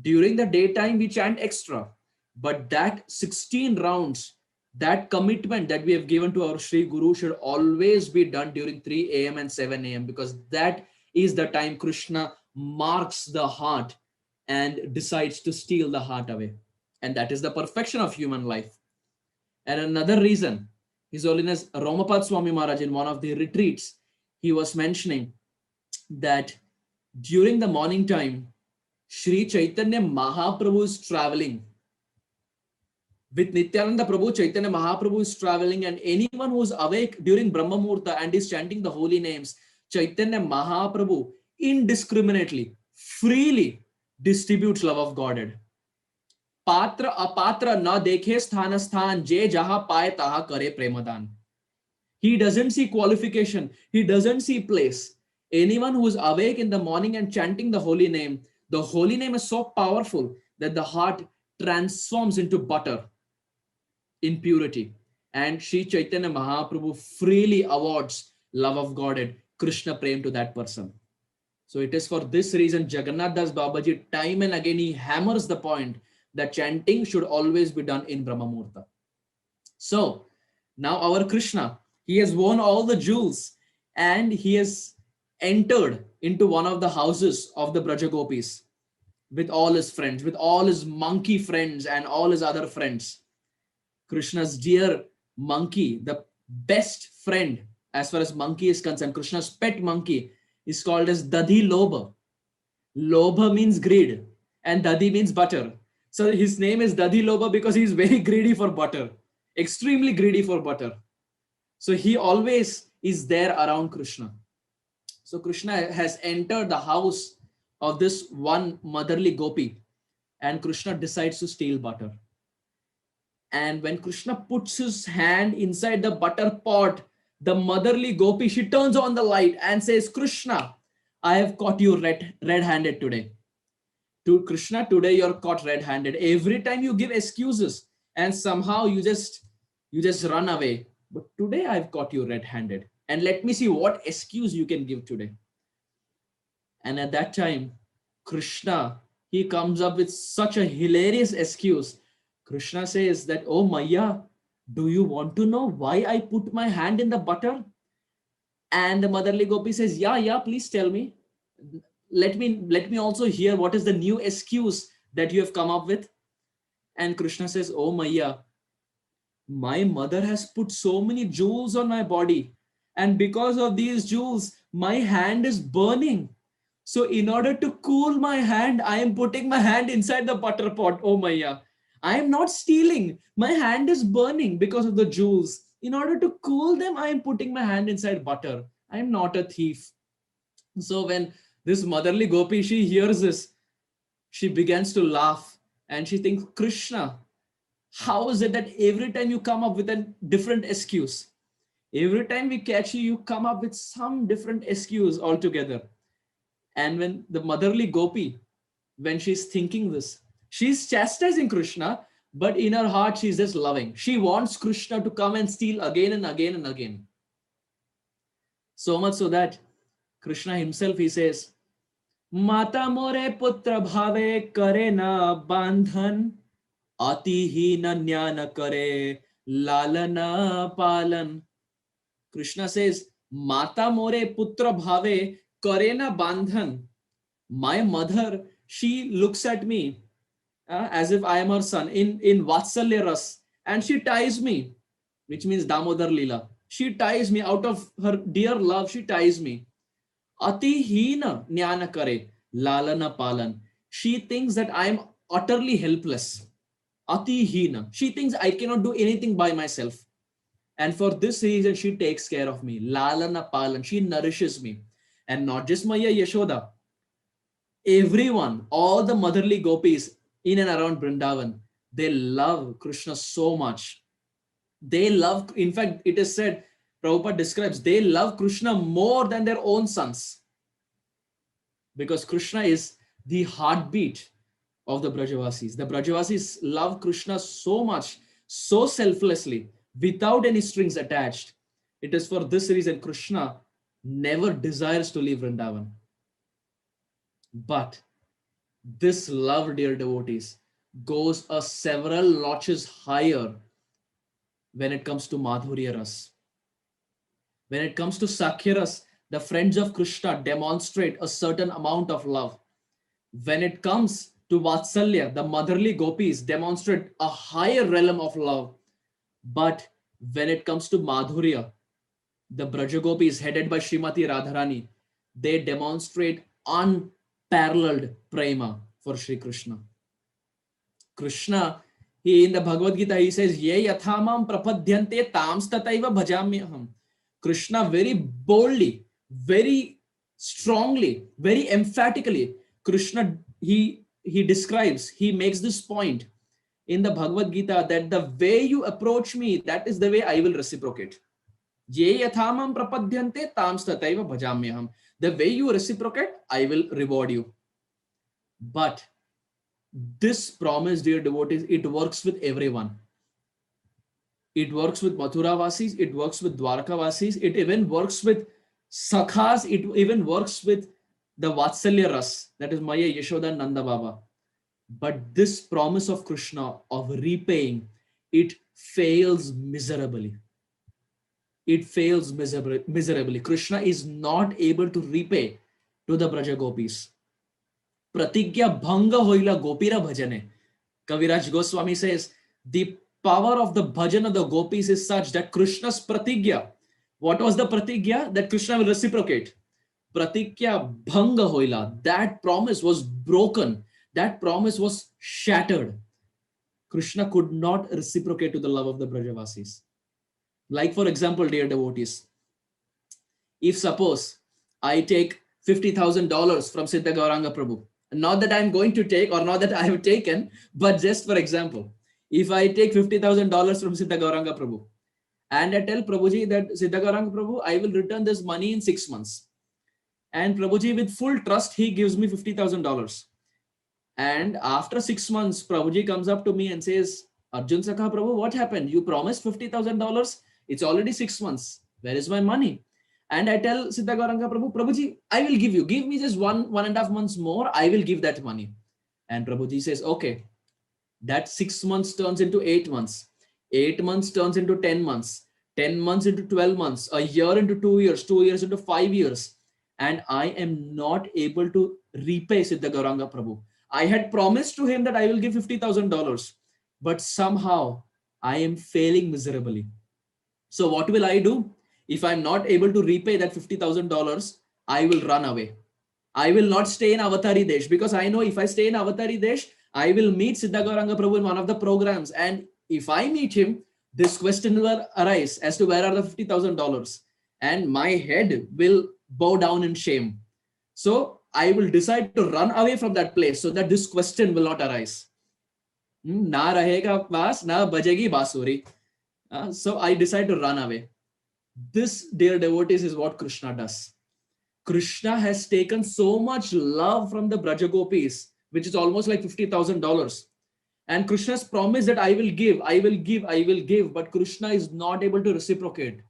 During the daytime, we chant extra. But that 16 rounds, that commitment that we have given to our Sri Guru should always be done during 3 a.m. and 7 a.m. because that is the time Krishna marks the heart and decides to steal the heart away. And that is the perfection of human life. And another reason, His Holiness Romapad Swami Maharaj in one of the retreats, he was mentioning that during the morning time, Sri Chaitanya Mahaprabhu is traveling. With Nityananda Prabhu, Chaitanya Mahaprabhu is traveling, and anyone who is awake during Brahma Muhurta and is chanting the holy names, Chaitanya Mahaprabhu indiscriminately, freely distributes love of Godhead. Patra apatra na dekhe sthana sthan, je jaha paye taha kare premadan. He doesn't see qualification. He doesn't see place. Anyone who is awake in the morning and chanting the holy name is so powerful that the heart transforms into butter in purity. And Sri Chaitanya Mahaprabhu freely awards love of Godhead, Krishna Prem to that person. So it is for this reason Jagannath Das Babaji time and again he hammers the point that chanting should always be done in Brahma Muhurta. So now our Krishna, he has worn all the jewels and he has entered into one of the houses of the Braja Gopis with all his friends, with all his monkey friends and all his other friends. Krishna's dear monkey, the best friend as far as monkey is concerned, Krishna's pet monkey is called as Dadhi Lobha. Lobha means greed and Dadhi means butter. So his name is Dadhi Lobha because he is very greedy for butter, extremely greedy for butter. So he always is there around Krishna. So Krishna has entered the house of this one motherly gopi and Krishna decides to steal butter. And when Krishna puts his hand inside the butter pot, the motherly gopi, she turns on the light and says, Krishna, I have caught you red-handed today. To Krishna, today you're caught red-handed. Every time you give excuses and somehow you just run away. But today I've caught you red-handed. And let me see what excuse you can give today. And at that time, Krishna, he comes up with such a hilarious excuse. Krishna says that, oh Maya, do you want to know why I put my hand in the butter? And the motherly gopi says, yeah, please tell me. Let me also hear what is the new excuse that you have come up with. And Krishna says, oh Maya, my mother has put so many jewels on my body. And because of these jewels, my hand is burning. So in order to cool my hand, I am putting my hand inside the butter pot. Oh Maya, I am not stealing. My hand is burning because of the jewels. In order to cool them, I am putting my hand inside butter. I am not a thief. So when this motherly gopi, she hears this, she begins to laugh and she thinks, Krishna, how is it that every time you come up with a different excuse? Every time we catch you, you come up with some different excuse altogether. And when the motherly gopi, when she's thinking this, she's chastising Krishna, but in her heart, she's just loving. She wants Krishna to come and steal again and again and again. So much so that Krishna himself, he says, Mata more putra bhave kare na bandhan, ati hi na jnana kare lalana palan. Krishna says, Mata more putra bhave kare na bandhan. My mother, she looks at me as if I am her son in Vatsalya Ras, and she ties me, which means Damodar Lila. She ties me out of her dear love, she ties me. Ati hina jnana kare lalana palan. She thinks that I am utterly helpless. Ati hina. She thinks I cannot do anything by myself. And for this reason, she takes care of me. Lalana palan. She nourishes me. And not just Maya Yashoda, everyone, all the motherly gopis in and around Vrindavan, they love Krishna so much. They love, in fact, it is said, Prabhupada describes, they love Krishna more than their own sons. Because Krishna is the heartbeat of the Vrajavasis. The Vrajavasis love Krishna so much, so selflessly, without any strings attached. It is for this reason Krishna never desires to leave Vrindavan. But this love, dear devotees, goes a several notches higher when it comes to Madhurya Ras. When it comes to Sakhya Ras, the friends of Krishna demonstrate a certain amount of love. When it comes to Vatsalya, the motherly gopis demonstrate a higher realm of love. But when it comes to Madhurya, the Braja gopis headed by Srimati Radharani, they demonstrate unparalleled prema for Sri Krishna. Krishna, he in the Bhagavad Gita, he says, Ye yathamam prapadyante tamstataiva bhajamyaham. Krishna very boldly, very strongly, very emphatically, Krishna, he describes, he makes this point in the Bhagavad Gita that the way you approach me, that is the way I will reciprocate. Ye yathamam prapadyante tamstataiva bhajamyaham. The way you reciprocate, I will reward you. But this promise, dear devotees, it works with everyone. It works with Mathuravasis, it works with Dwarkavasis, it even works with Sakhas, it even works with the Vatsalya Ras, that is Maya, Yashoda, and Nanda Baba. But this promise of Krishna of repaying, it fails miserably. It fails miserably. Krishna is not able to repay to the Braja Gopis. Pratigya bhanga hoila gopira bhajane. Kaviraj Goswami says, the power of the bhajan of the gopis is such that Krishna's pratigya, what was the pratigya? That Krishna will reciprocate. Pratigya bhanga hoila, that promise was broken. That promise was shattered. Krishna could not reciprocate to the love of the Vrajavasis. Like for example, dear devotees, if suppose I take $50,000 from Siddha Gauranga Prabhu, not that I'm going to take or not that I have taken, but just for example, if I take $50,000 from Siddha Gauranga Prabhu and I tell Prabhuji that Siddha Gauranga Prabhu, I will return this money in 6 months. And Prabhuji with full trust, he gives me $50,000. And after 6 months, Prabhuji comes up to me and says, Arjun Sakha Prabhu, what happened? You promised $50,000. It's already 6 months. Where is my money? And I tell Siddha Gauranga Prabhu, Prabhuji, I will give you. Give me just 1.5 months more. I will give that money. And Prabhuji says, okay. That 6 months turns into 8 months. 8 months turns into 10 months. 10 months into 12 months. A year into 2 years. 2 years into 5 years. And I am not able to repay Siddha Gauranga Prabhu. I had promised to him that I will give $50,000. But somehow I am failing miserably. So what will I do? If I'm not able to repay that $50,000, I will run away. I will not stay in Avatari Desh, because I know if I stay in Avatari Desh, I will meet Siddha Gauranga Prabhu in one of the programs. And if I meet him, this question will arise as to where are the $50,000. And my head will bow down in shame. So I will decide to run away from that place so that this question will not arise. Na rahega paas, na bajegi basuri. So I decide to run away. This, dear devotees, is what Krishna does. Krishna has taken so much love from the Braja Gopis, which is almost like $50,000. And Krishna's promise that I will give, but Krishna is not able to reciprocate.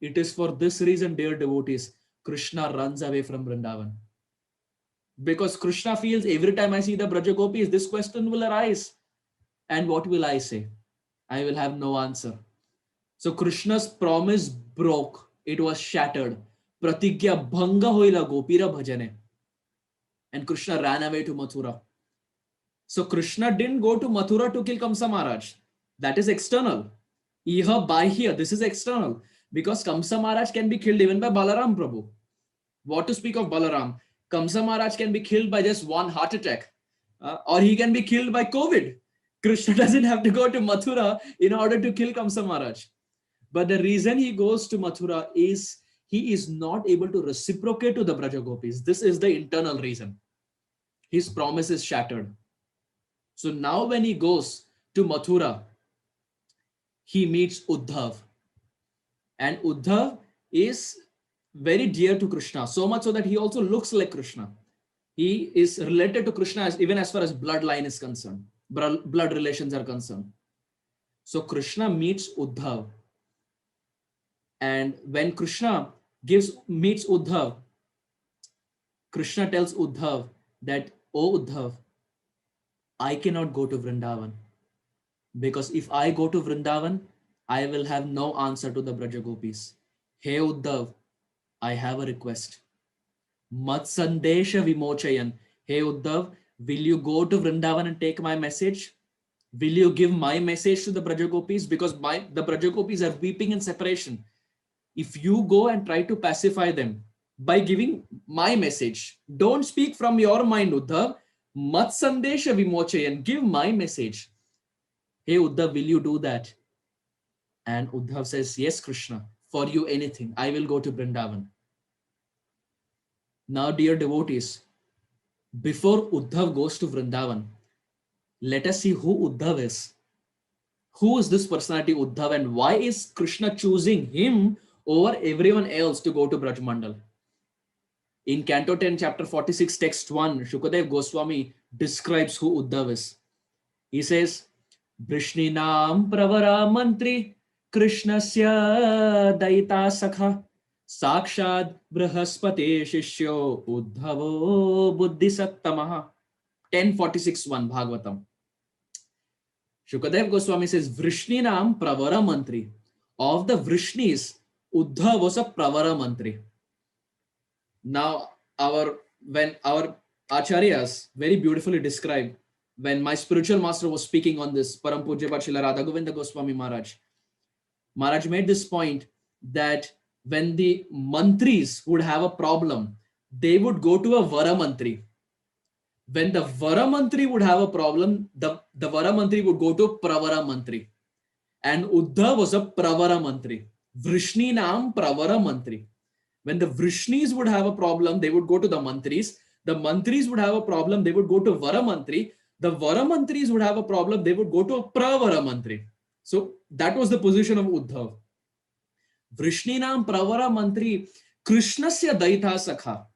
It is for this reason, dear devotees, Krishna runs away from Vrindavan. Because Krishna feels every time I see the Braja Gopis, this question will arise. And what will I say? I will have no answer. So Krishna's promise broke. It was shattered. Pratigya bhanga hoila gopira bhajane. And Krishna ran away to Mathura. So Krishna didn't go to Mathura to kill Kamsa Maharaj. That is external. Iha by here, this is external. Because Kamsa Maharaj can be killed even by Balaram Prabhu. What to speak of Balaram? Kamsa Maharaj can be killed by just one heart attack. Or he can be killed by COVID. Krishna doesn't have to go to Mathura in order to kill Kamsa Maharaj. But the reason he goes to Mathura is he is not able to reciprocate to the Braja Gopis. This is the internal reason. His promise is shattered. So now when he goes to Mathura, he meets Uddhav. And Uddhav is very dear to Krishna, so much so that he also looks like Krishna. He is related to Krishna even as far as bloodline is concerned, blood relations are concerned. So Krishna meets Uddhav. And when Krishna meets Uddhav, Krishna tells Uddhav that, "Oh Uddhav, I cannot go to Vrindavan. Because if I go to Vrindavan, I will have no answer to the Braja Gopis. Hey Uddhav, I have a request. Mat Sandesha Vimochayan. Hey Uddhav, will you go to Vrindavan and take my message? Will you give my message to the Braja Gopis? Because the Braja Gopis are weeping in separation. If you go and try to pacify them by giving my message, don't speak from your mind, Uddhav. Mat Sandesha Vimochayan. Give my message. Hey Uddhav, will you do that?" And Uddhav says, "Yes, Krishna, for you anything. I will go to Vrindavan." Now, dear devotees, before Uddhav goes to Vrindavan, let us see who Uddhav is. Who is this personality Uddhav, and why is Krishna choosing him over everyone else to go to Braj Mandal? In Canto 10, chapter 46, text 1, Shukadev Goswami describes who Uddhav is. He says, "Vrishninam pravara mantri Krishnasya daita sakha sakshad brahaspate shishyo Uddhavo buddhisattamaha." 10:46:1 Bhagavatam. Shukadev Goswami says, "Vrishninam pravara mantri." Of the Vrishnis, Uddhav was a pravara mantri. Now, when our acharyas very beautifully describe, when my spiritual master was speaking on this, Param Pujya Srila Radha Govinda Goswami Maharaj made this point that when the mantris would have a problem, they would go to a Vara Mantri. When the Vara Mantri would have a problem, the Vara Mantri would go to Pravara Mantri. And Uddhav was a Pravara Mantri. Vrishninam Pravara Mantri. When the Vrishnis would have a problem, they would go to the Mantris. The Mantris would have a problem, they would go to Vara Mantri. The Vara Mantris would have a problem, they would go to a Pravara Mantri. So that was the position of Uddhav. Vrishninam Pravara Mantri Krishnasya Daita Sakha.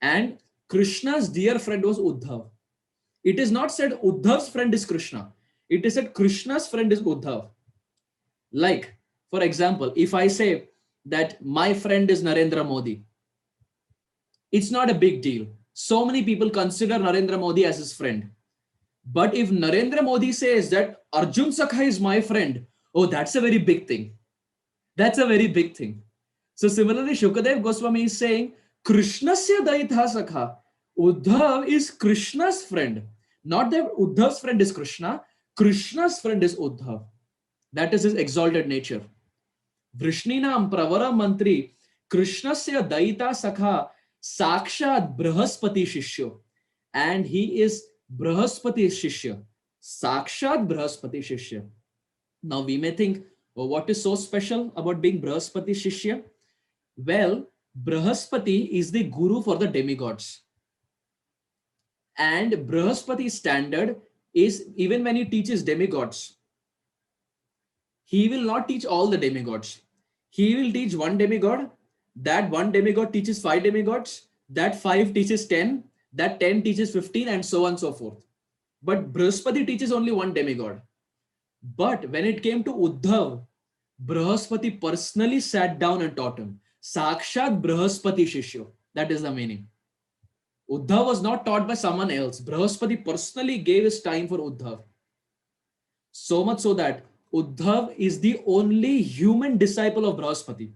And Krishna's dear friend was Uddhav. It is not said Uddhav's friend is Krishna. It is said Krishna's friend is Uddhav. Like, for example, if I say that my friend is Narendra Modi, it's not a big deal. So many people consider Narendra Modi as his friend. But if Narendra Modi says that Arjun Sakha is my friend, oh, that's a very big thing. That's a very big thing. So similarly, Shukadev Goswami is saying, Krishnasya Daitha Sakha. Uddhav is Krishna's friend. Not that Uddhav's friend is Krishna. Krishna's friend is Uddhav. That is his exalted nature. Vrishninam Pravara Mantri Krishnasya Daita Sakha Sakshat Brahaspati Shishyo. And he is Brahaspati Shishya. Sakshat Brahaspati Shishya. Now we may think, oh, what is so special about being Brahaspati Shishya? Well, Brahaspati is the guru for the demigods. And Brahaspati's standard is, even when he teaches demigods, he will not teach all the demigods. He will teach one demigod. That one demigod teaches 5 demigods. That 5 teaches 10. That 10 teaches 15, and so on and so forth. But Brahaspati teaches only one demigod. But when it came to Uddhav, Brahaspati personally sat down and taught him. Sakshat Brahaspati Shishyo. That is the meaning. Uddhav was not taught by someone else. Brahaspati personally gave his time for Uddhav. So much so that Uddhav is the only human disciple of Brahaspati.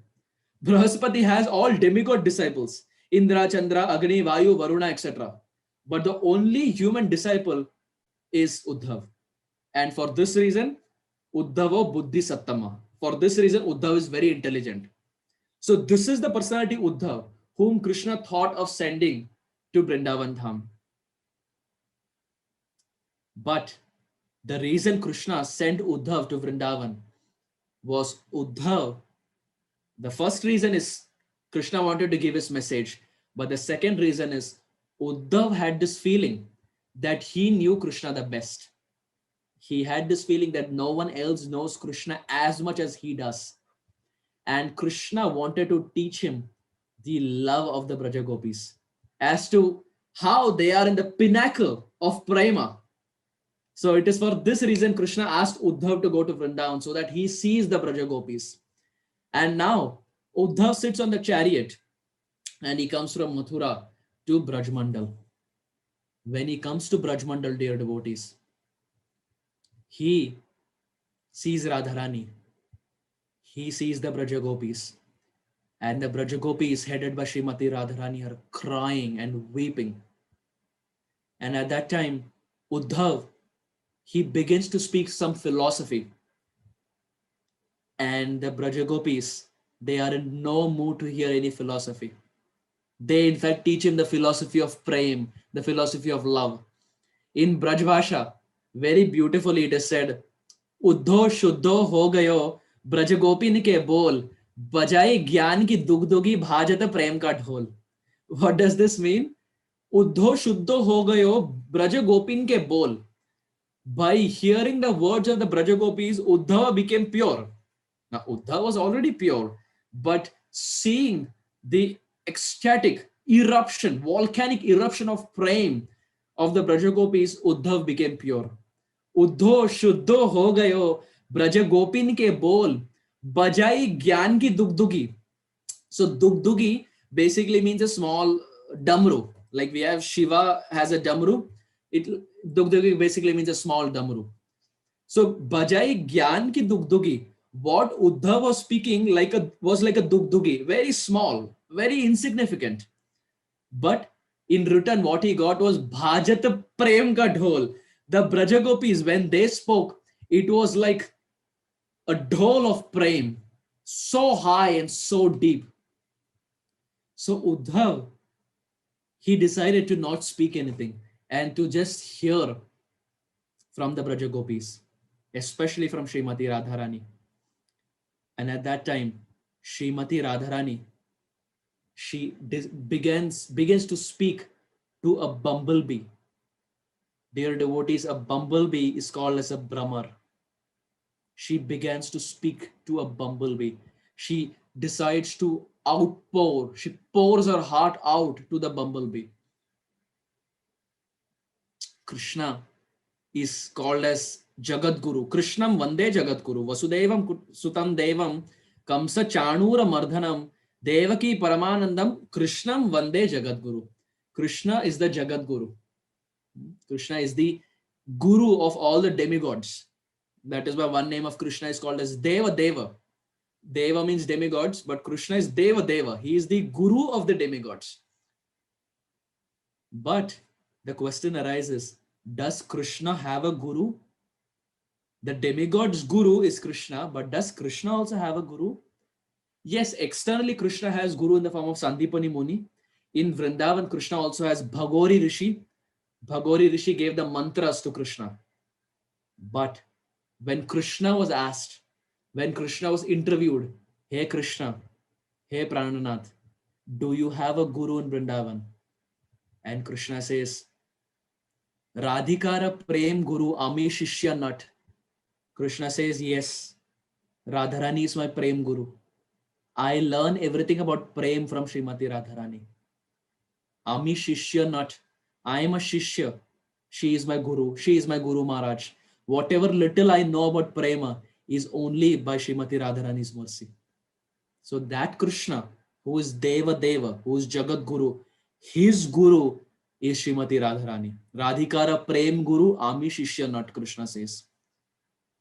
Brahaspati has all demigod disciples. Indra, Chandra, Agni, Vayu, Varuna, etc. But the only human disciple is Uddhav. And for this reason, Uddhavo Buddhi Sattama. For this reason, Uddhav is very intelligent. So this is the personality Uddhav, whom Krishna thought of sending to Vrindavan Dham. But the reason Krishna sent Uddhav to Vrindavan was Uddhav. The first reason is Krishna wanted to give his message. But the second reason is Uddhav had this feeling that he knew Krishna the best. He had this feeling that no one else knows Krishna as much as he does. And Krishna wanted to teach him the love of the Braja Gopis as to how they are in the pinnacle of prema. So it is for this reason Krishna asked Uddhav to go to Vrindavan so that he sees the Braja Gopis. And now Uddhav sits on the chariot and he comes from Mathura to Brajmandal. When he comes to Brajmandal, dear devotees, he sees Radharani. He sees the Braja Gopis. And the Braja Gopis headed by Srimati Radharani are crying and weeping. And at that time, Uddhav, he begins to speak some philosophy. And the Braja Gopis, they are in no mood to hear any philosophy. They in fact teach him the philosophy of prem, the philosophy of love. In Brajvasha, very beautifully it is said, Uddho Shuddho Ho Gayo Braj Gopin ke bol bajaye gyan ki dugdugi bhajata prem ka dhol. What does this mean? Uddho Shuddho Ho Gayo Braj Gopin ke bol. By hearing the words of the Braja Gopis, Uddhava became pure. Now, Uddhava was already pure, but seeing the ecstatic eruption, volcanic eruption of prem of the Braja Gopis, Uddhav became pure. Uddho Shuddho Ho Gayo Braja Gopin ke bol bajai gyan ki dugdugi. So dugdugi basically means a small damru. Like we have Shiva has a damru. Dugdugi basically means a small damru. So bajai gyan ki dugdugi. What Uddhav was speaking was like a dugdugi, very small, very insignificant. But in return, what he got was bhajat prem ka dhol. The Braja Gopis, when they spoke, it was like a dhol of prem, so high and so deep. So Uddhav, he decided to not speak anything and to just hear from the Braja Gopis, especially from Srimati Radharani. And at that time, Srimati Radharani, she begins to speak to a bumblebee. Dear devotees, a bumblebee is called as a Brahmar. She begins to speak to a bumblebee. She decides to outpour. She pours her heart out to the bumblebee. Krishna is called as Jagat Guru. Krishnam Vande Jagat Guru. Vasudevam Sutam Devam Kamsa Chanura Mardhanam Devaki Paramanandam Krishnam Vande Jagat Guru. Krishna is the Jagat Guru. Krishna is the Guru of all the demigods. That is why one name of Krishna is called as Deva Deva. Deva means demigods, but Krishna is Deva Deva. He is the Guru of the demigods. But the question arises, does Krishna have a guru? The demigod's guru is Krishna, but does Krishna also have a guru? Yes, externally Krishna has guru in the form of Sandipani Muni. In Vrindavan, Krishna also has Bhagori Rishi. Bhagori Rishi gave the mantras to Krishna. But when Krishna was asked, when Krishna was interviewed, hey Krishna, hey Prananath, do you have a guru in Vrindavan? And Krishna says, Radhikara Prem Guru Ami Shishya Nat. Krishna says, yes, Radharani is my Prem Guru. I learn everything about Prem from Srimati Radharani. Ami Shishya Nat. I am a Shishya. She is my Guru. She is my Guru Maharaj. Whatever little I know about Prema, is only by Srimati Radharani's mercy. So that Krishna, who is Deva Deva, who is Jagat Guru, his Guru is Srimati Radharani. Radhikara Prem Guru, Ami Shishya, not Krishna says.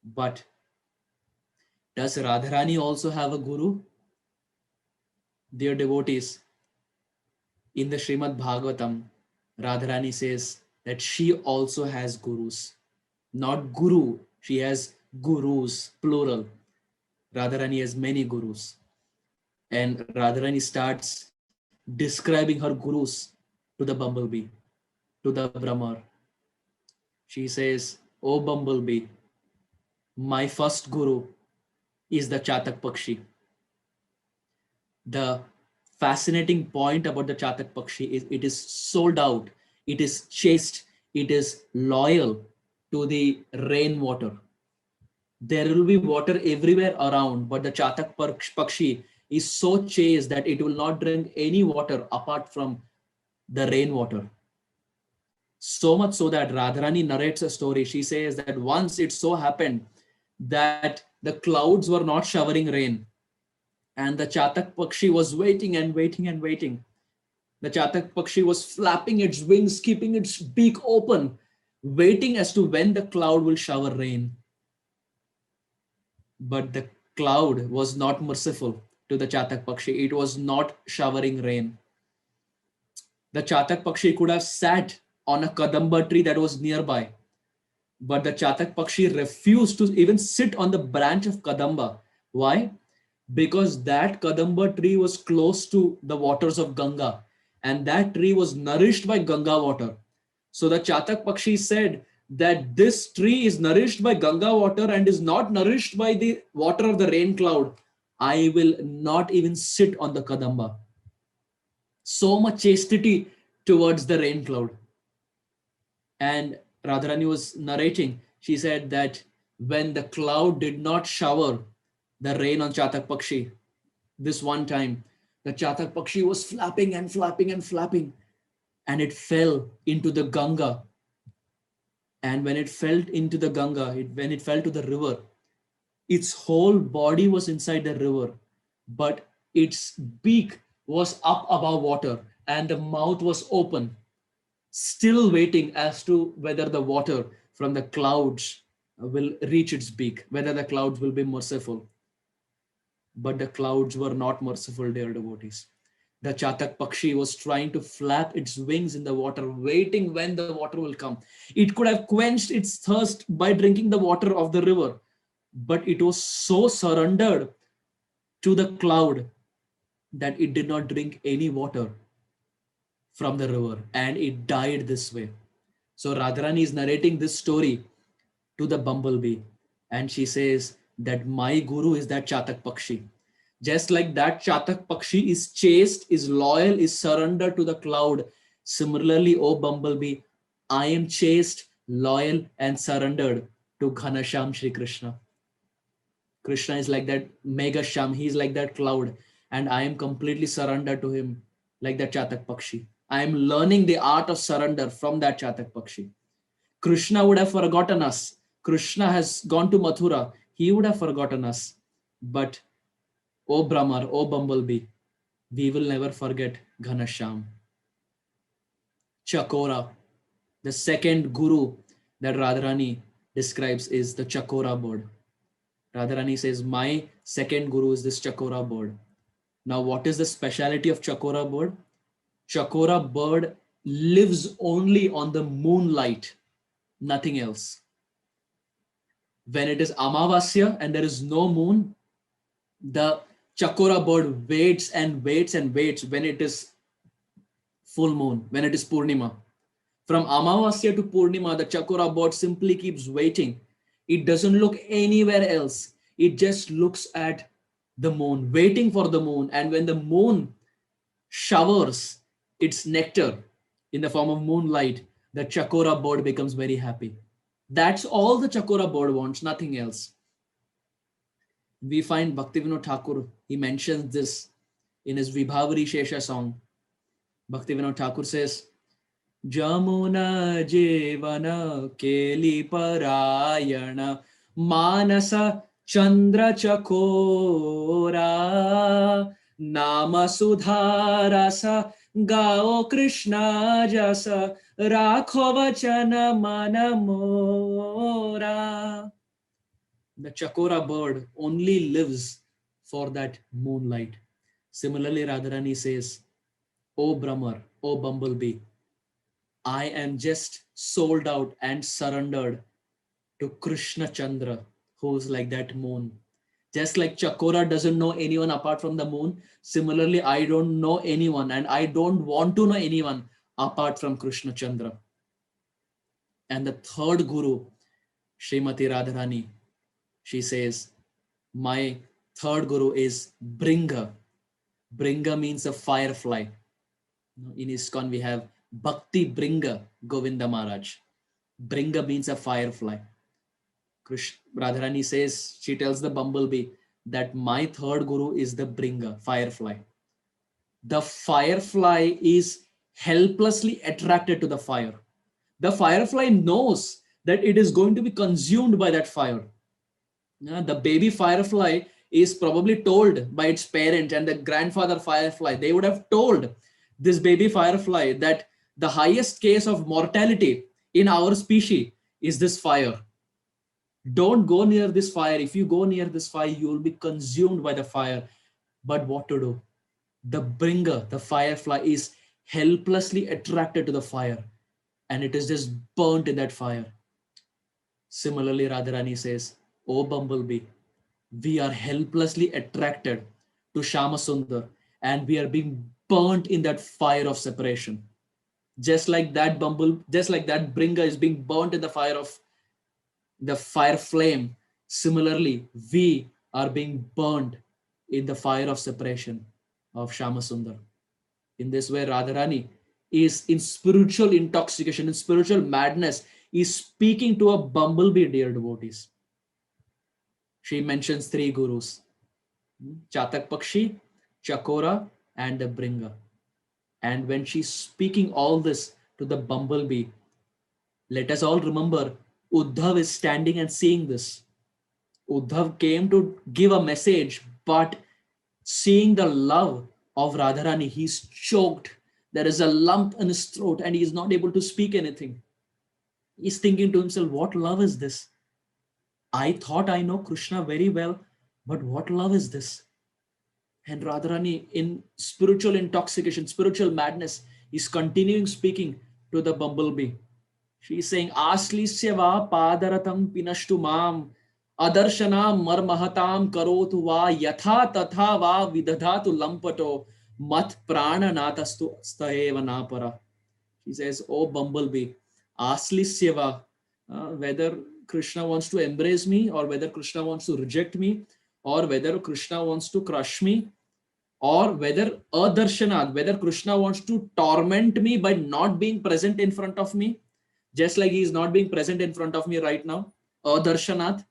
But does Radharani also have a Guru? Dear devotees, in the Srimad Bhagavatam, Radharani says that she also has gurus. Not guru, she has gurus, plural. Radharani has many gurus. And Radharani starts describing her gurus to the bumblebee, to the Brahmar. She says, "O bumblebee, my first guru is the Chatak Pakshi." The fascinating point about the Chatak Pakshi is it is sold out, it is chaste, it is loyal to the rainwater. There will be water everywhere around, but the Chatak Pakshi is so chaste that it will not drink any water apart from the rainwater. So much so that Radharani narrates a story. She says that once it so happened that the clouds were not showering rain, and the Chatak Pakshi was waiting and waiting and waiting. The Chatak Pakshi was flapping its wings, keeping its beak open, waiting as to when the cloud will shower rain. But the cloud was not merciful to the Chatak Pakshi. It was not showering rain. The Chatak Pakshi could have sat on a Kadamba tree that was nearby. But the Chatak Pakshi refused to even sit on the branch of Kadamba. Why? Because that Kadamba tree was close to the waters of Ganga, and that tree was nourished by Ganga water. So the Chatak Pakshi said that this tree is nourished by Ganga water and is not nourished by the water of the rain cloud. I will not even sit on the Kadamba. So much chastity towards the rain cloud. And Radharani was narrating, she said that when the cloud did not shower the rain on Chatak Pakshi, this one time, the Chatak Pakshi was flapping and flapping and flapping, and it fell into the Ganga. And when it fell into the Ganga, when it fell to the river, its whole body was inside the river, but its beak was up above water and the mouth was open, still waiting as to whether the water from the clouds will reach its beak, whether the clouds will be merciful. But the clouds were not merciful, dear devotees. The Chatak Pakshi was trying to flap its wings in the water, waiting when the water will come. It could have quenched its thirst by drinking the water of the river, but it was so surrendered to the cloud that it did not drink any water from the river, and it died this way. So Radharani is narrating this story to the bumblebee, and she says that my guru is that Chatak Pakshi. Just like that Chatak Pakshi is chaste, is loyal, is surrendered to the cloud. Similarly, O bumblebee, I am chaste, loyal, and surrendered to Ghanasham Shri Krishna. Krishna is like that Mega Sham, he is like that cloud, and I am completely surrendered to him like that Chatak Pakshi. I am learning the art of surrender from that Chatak Pakshi. Krishna would have forgotten us. Krishna has gone to Mathura. He would have forgotten us. But, O Brahmar, O bumblebee, we will never forget Ghanasham. Chakora, the second guru that Radharani describes is the Chakora bird. Radharani says, my second guru is this Chakora bird. Now, what is the speciality of Chakora bird? Chakora bird lives only on the moonlight, nothing else. When it is Amavasya and there is no moon, the Chakora bird waits and waits and waits when it is full moon, when it is Purnima. From Amavasya to Purnima, the Chakora bird simply keeps waiting. It doesn't look anywhere else. It just looks at the moon, waiting for the moon. And when the moon showers its nectar in the form of moonlight, the Chakora bird becomes very happy. That's all the Chakora bird wants, nothing else. We find Bhaktivinoda Thakur, he mentions this in his Vibhavari Shesha song. Bhaktivinoda Thakur says, Jamuna Jevana Keli Parayana Manasa Chandra Chakora Nama Sudharasa Gao Krishna Jasa Rakho Vachana Manamora. The Chakora bird only lives for that moonlight. Similarly, Radharani says, O Brahmar, O bumblebee, I am just sold out and surrendered to Krishna Chandra, who's like that moon. Just like Chakora doesn't know anyone apart from the moon, similarly, I don't know anyone and I don't want to know anyone apart from Krishna Chandra. And the third guru, Srimati Radharani, she says, my third guru is Bringa. Bringa means a firefly. In ISKCON, we have Bhakti Bringa Govinda Maharaj. Bringa means a firefly. Radharani says, she tells the bumblebee that my third guru is the Bringa, firefly. The firefly is helplessly attracted to the fire. The firefly knows that it is going to be consumed by that fire. The baby firefly is probably told by its parent and the grandfather firefly. They would have told this baby firefly that the highest case of mortality in our species is this fire. Don't go near this fire. If you go near this fire, you will be consumed by the fire. But what to do? The bringer, the firefly, is helplessly attracted to the fire and it is just burnt in that fire. Similarly, Radharani says, O bumblebee, we are helplessly attracted to Shamasundar and we are being burnt in that fire of separation. Just like that bringer is being burnt in the fire flame. Similarly, we are being burned in the fire of separation of Shamasundar. In this way, Radharani is in spiritual intoxication, in spiritual madness, is speaking to a bumblebee, dear devotees. She mentions three gurus, Chatak Pakshi, Chakora, and the bringer. And when she's speaking all this to the bumblebee, let us all remember Uddhav is standing and seeing this. Uddhav came to give a message, but seeing the love of Radharani, he's choked. There is a lump in his throat and he is not able to speak anything. He's thinking to himself, what love is this? I thought I know Krishna very well, but what love is this? And Radharani, in spiritual intoxication, spiritual madness, is continuing speaking to the bumblebee. She is saying, Aslisya va padaratam pinashtu mam, adarshana marmahatam karotu va yatha tatha va vidadhatu lampato mat prana natastu staheva napara. She says, oh bumblebee, Aslisya va, whether Krishna wants to embrace me or whether Krishna wants to reject me or whether Krishna wants to crush me or whether adarshanath, whether Krishna wants to torment me by not being present in front of me, just like he is not being present in front of me right now. Adarshanath.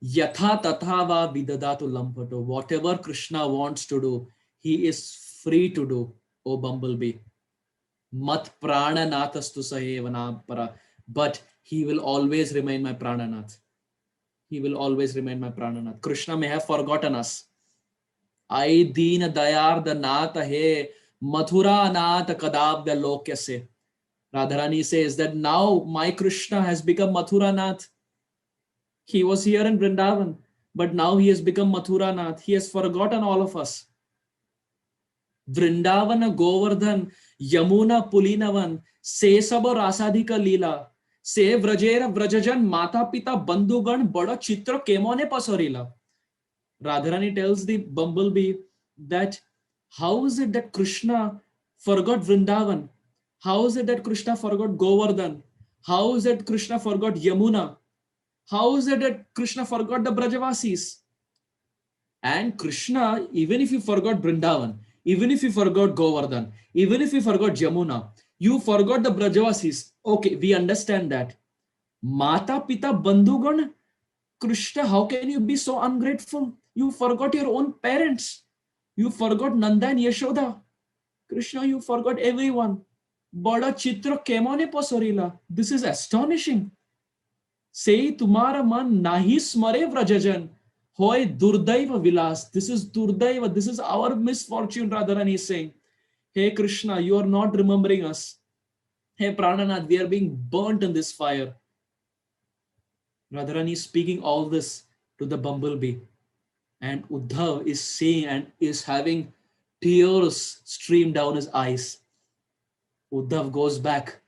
Yatha tatha va vidadatu lampato. Whatever Krishna wants to do, he is free to do, O bumblebee. Mat prananathasthu sahevana para. But he will always remain my prananath. He will always remain my prananath. Krishna may have forgotten us. Ai deen dayarda nath he mathura nath kadavya lokya se. Radharani says that now my Krishna has become Mathura Nath. He was here in Vrindavan, but now he has become Mathura Nath. He has forgotten all of us. Vrindavana Govardhan, Yamuna Pulinavan, Se Sabo Rasadhika Leela, Se Vrajera Vrajajan Mata Pita Bandhugan Bada Chitra Kemone Pasorila. Radharani tells the bumblebee that how is it that Krishna forgot Vrindavan? How is it that Krishna forgot Govardhan? How is it Krishna forgot Yamuna? How is it that Krishna forgot the Vrajavasis? And Krishna, even if you forgot Vrindavan, even if you forgot Govardhan, even if you forgot Yamuna, you forgot the Vrajavasis. Okay, we understand that. Mata Pita Bandhugan, Krishna, how can you be so ungrateful? You forgot your own parents. You forgot Nanda and Yashoda. Krishna, you forgot everyone. Bada chitra kemone pasorila. This is astonishing. Say tumara man nahi smare vrajajan. Hoy durdaiva vilas. This is durdaiva. This is our misfortune, Radharani is saying. Hey Krishna, you are not remembering us. Hey Prananath, we are being burnt in this fire. Radharani is speaking all this to the bumblebee. And Uddhav is saying and is having tears stream down his eyes. Uddhav goes back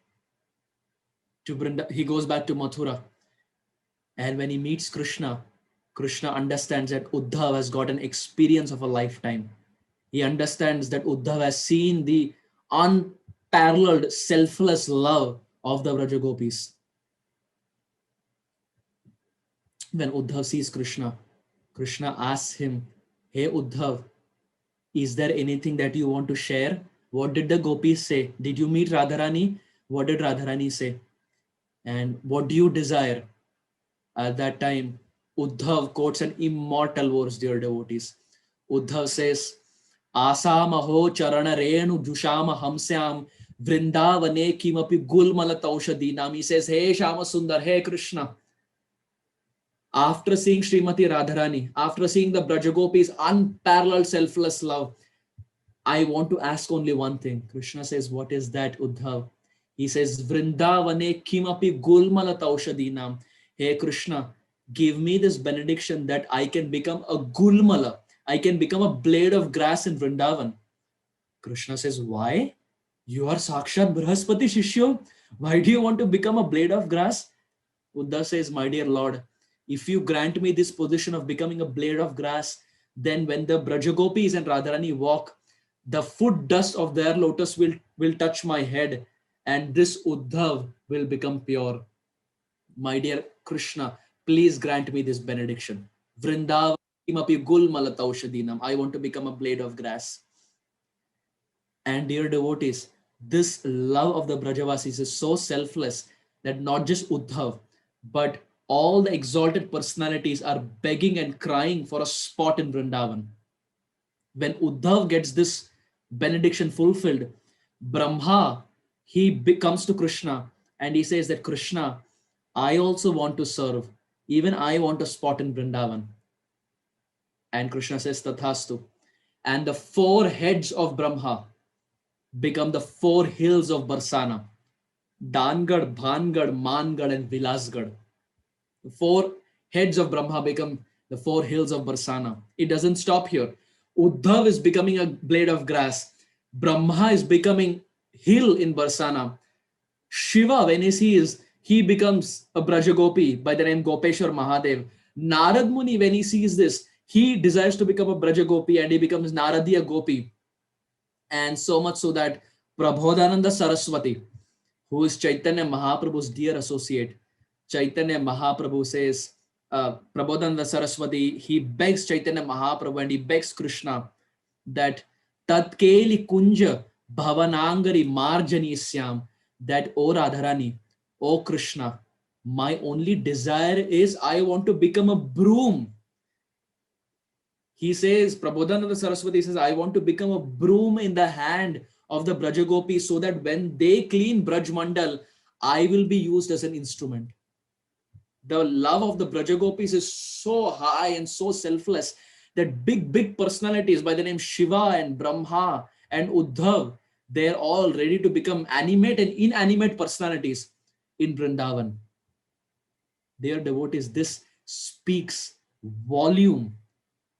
to he goes back to Mathura. And when he meets Krishna, Krishna understands that Uddhav has got an experience of a lifetime. He understands that Uddhav has seen the unparalleled, selfless love of the Vrajagopis. When Uddhav sees Krishna, Krishna asks him, Hey Uddhav, is there anything that you want to share? What did the gopis say? Did you meet Radharani? What did Radharani say? And what do you desire? At that time, Uddhav quotes an immortal verse, dear devotees. Uddhav says, Asamaho charana renu jushama hamsyam vrindavane kimapi gulmalat aushadinam. He says, Hey Shama Sundar, Hey Krishna. After seeing Srimati Radharani, after seeing the Brajagopis' unparalleled selfless love, I want to ask only one thing. Krishna says, what is that, Uddhav? He says, Vrindavane kimapi gulmalat aushadinam. Hey Krishna, give me this benediction that I can become a gulmala. I can become a blade of grass in Vrindavan. Krishna says, why? You are Sakshat Brihaspati Shishyo. Why do you want to become a blade of grass? Uddhav says, my dear Lord, if you grant me this position of becoming a blade of grass, then when the Brajagopis and Radharani walk, the foot dust of their lotus will touch my head, and this Uddhav will become pure. My dear Krishna, please grant me this benediction. Vrindavan kimapi gulmalat aushadinam. I want to become a blade of grass. And dear devotees, this love of the Vrajavasis is so selfless that not just Uddhav, but all the exalted personalities are begging and crying for a spot in Vrindavan. When Uddhav gets this benediction fulfilled, Brahma, he comes to Krishna and he says that Krishna, I also want to serve. Even I want a spot in Vrindavan. And Krishna says, Tathastu. And the four heads of Brahma become the four hills of Barsana. Dangad, Bhangad, Mangad, and Vilasgad. The four heads of Brahma become the four hills of Barsana. It doesn't stop here. Uddhav is becoming a blade of grass. Brahma is becoming hill in Barsana. Shiva, when he sees, he becomes a Brajagopi by the name Gopeshwar Mahadev. Narad Muni, when he sees this, he desires to become a Brajagopi and he becomes Naradiya Gopi. And so much so that Prabodhananda Saraswati, who is Chaitanya Mahaprabhu's dear associate, Chaitanya Mahaprabhu says, Prabodhananda Saraswati, he begs Chaitanya Mahaprabhu and he begs Krishna that Tatkeli Kunja Bhavanangari Marjani Syam, that O Radharani, O Krishna, my only desire is I want to become a broom. He says, Prabodhananda Saraswati says, I want to become a broom in the hand of the Brajagopi so that when they clean Braj Mandal, I will be used as an instrument. The love of the Brajagopis is so high and so selfless that big personalities by the name Shiva and Brahma and Uddhav, they're all ready to become animate and inanimate personalities in Vrindavan. Dear devotees, this speaks volume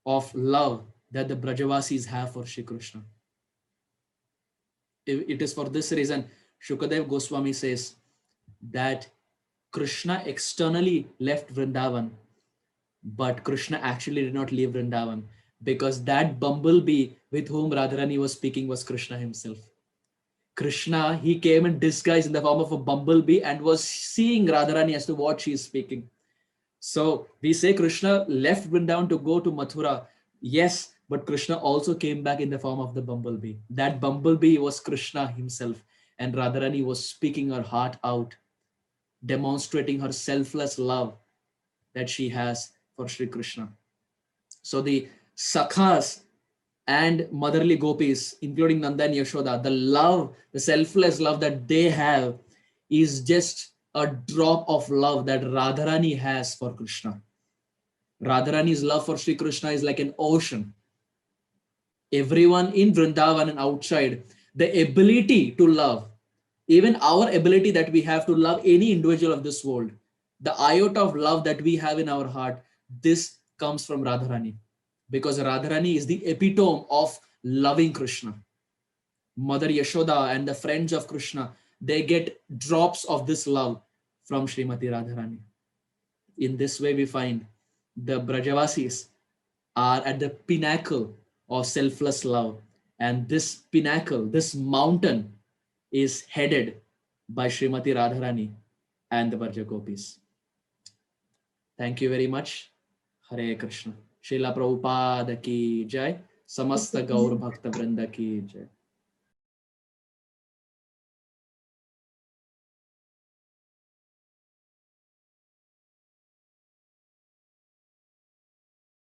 of love that the Brajavasis have for Shri Krishna. It is for this reason Shukadev Goswami says that Krishna externally left Vrindavan, but Krishna actually did not leave Vrindavan because that bumblebee with whom Radharani was speaking was Krishna himself. Krishna, he came in disguise in the form of a bumblebee and was seeing Radharani as to what she is speaking. So we say Krishna left Vrindavan to go to Mathura. Yes, but Krishna also came back in the form of the bumblebee. That bumblebee was Krishna himself, and Radharani was speaking her heart out, demonstrating her selfless love that she has for Sri Krishna. So the Sakhas and motherly gopis, including Nanda and Yashoda, the love, the selfless love that they have is just a drop of love that Radharani has for Krishna. Radharani's love for Sri Krishna is like an ocean. Everyone in Vrindavan and outside, the ability to love, even our ability that we have to love any individual of this world, the iota of love that we have in our heart, this comes from Radharani. Because Radharani is the epitome of loving Krishna. Mother Yashoda and the friends of Krishna, they get drops of this love from Srimati Radharani. In this way, we find the Vrajavasis are at the pinnacle of selfless love. And this pinnacle, this mountain, is headed by Srimati Radharani and the Varja Gopis. Thank you very much. Hare Krishna. Srila Prabhupada ki jai. Samasta Gaur Bhakta Vrinda ki jai.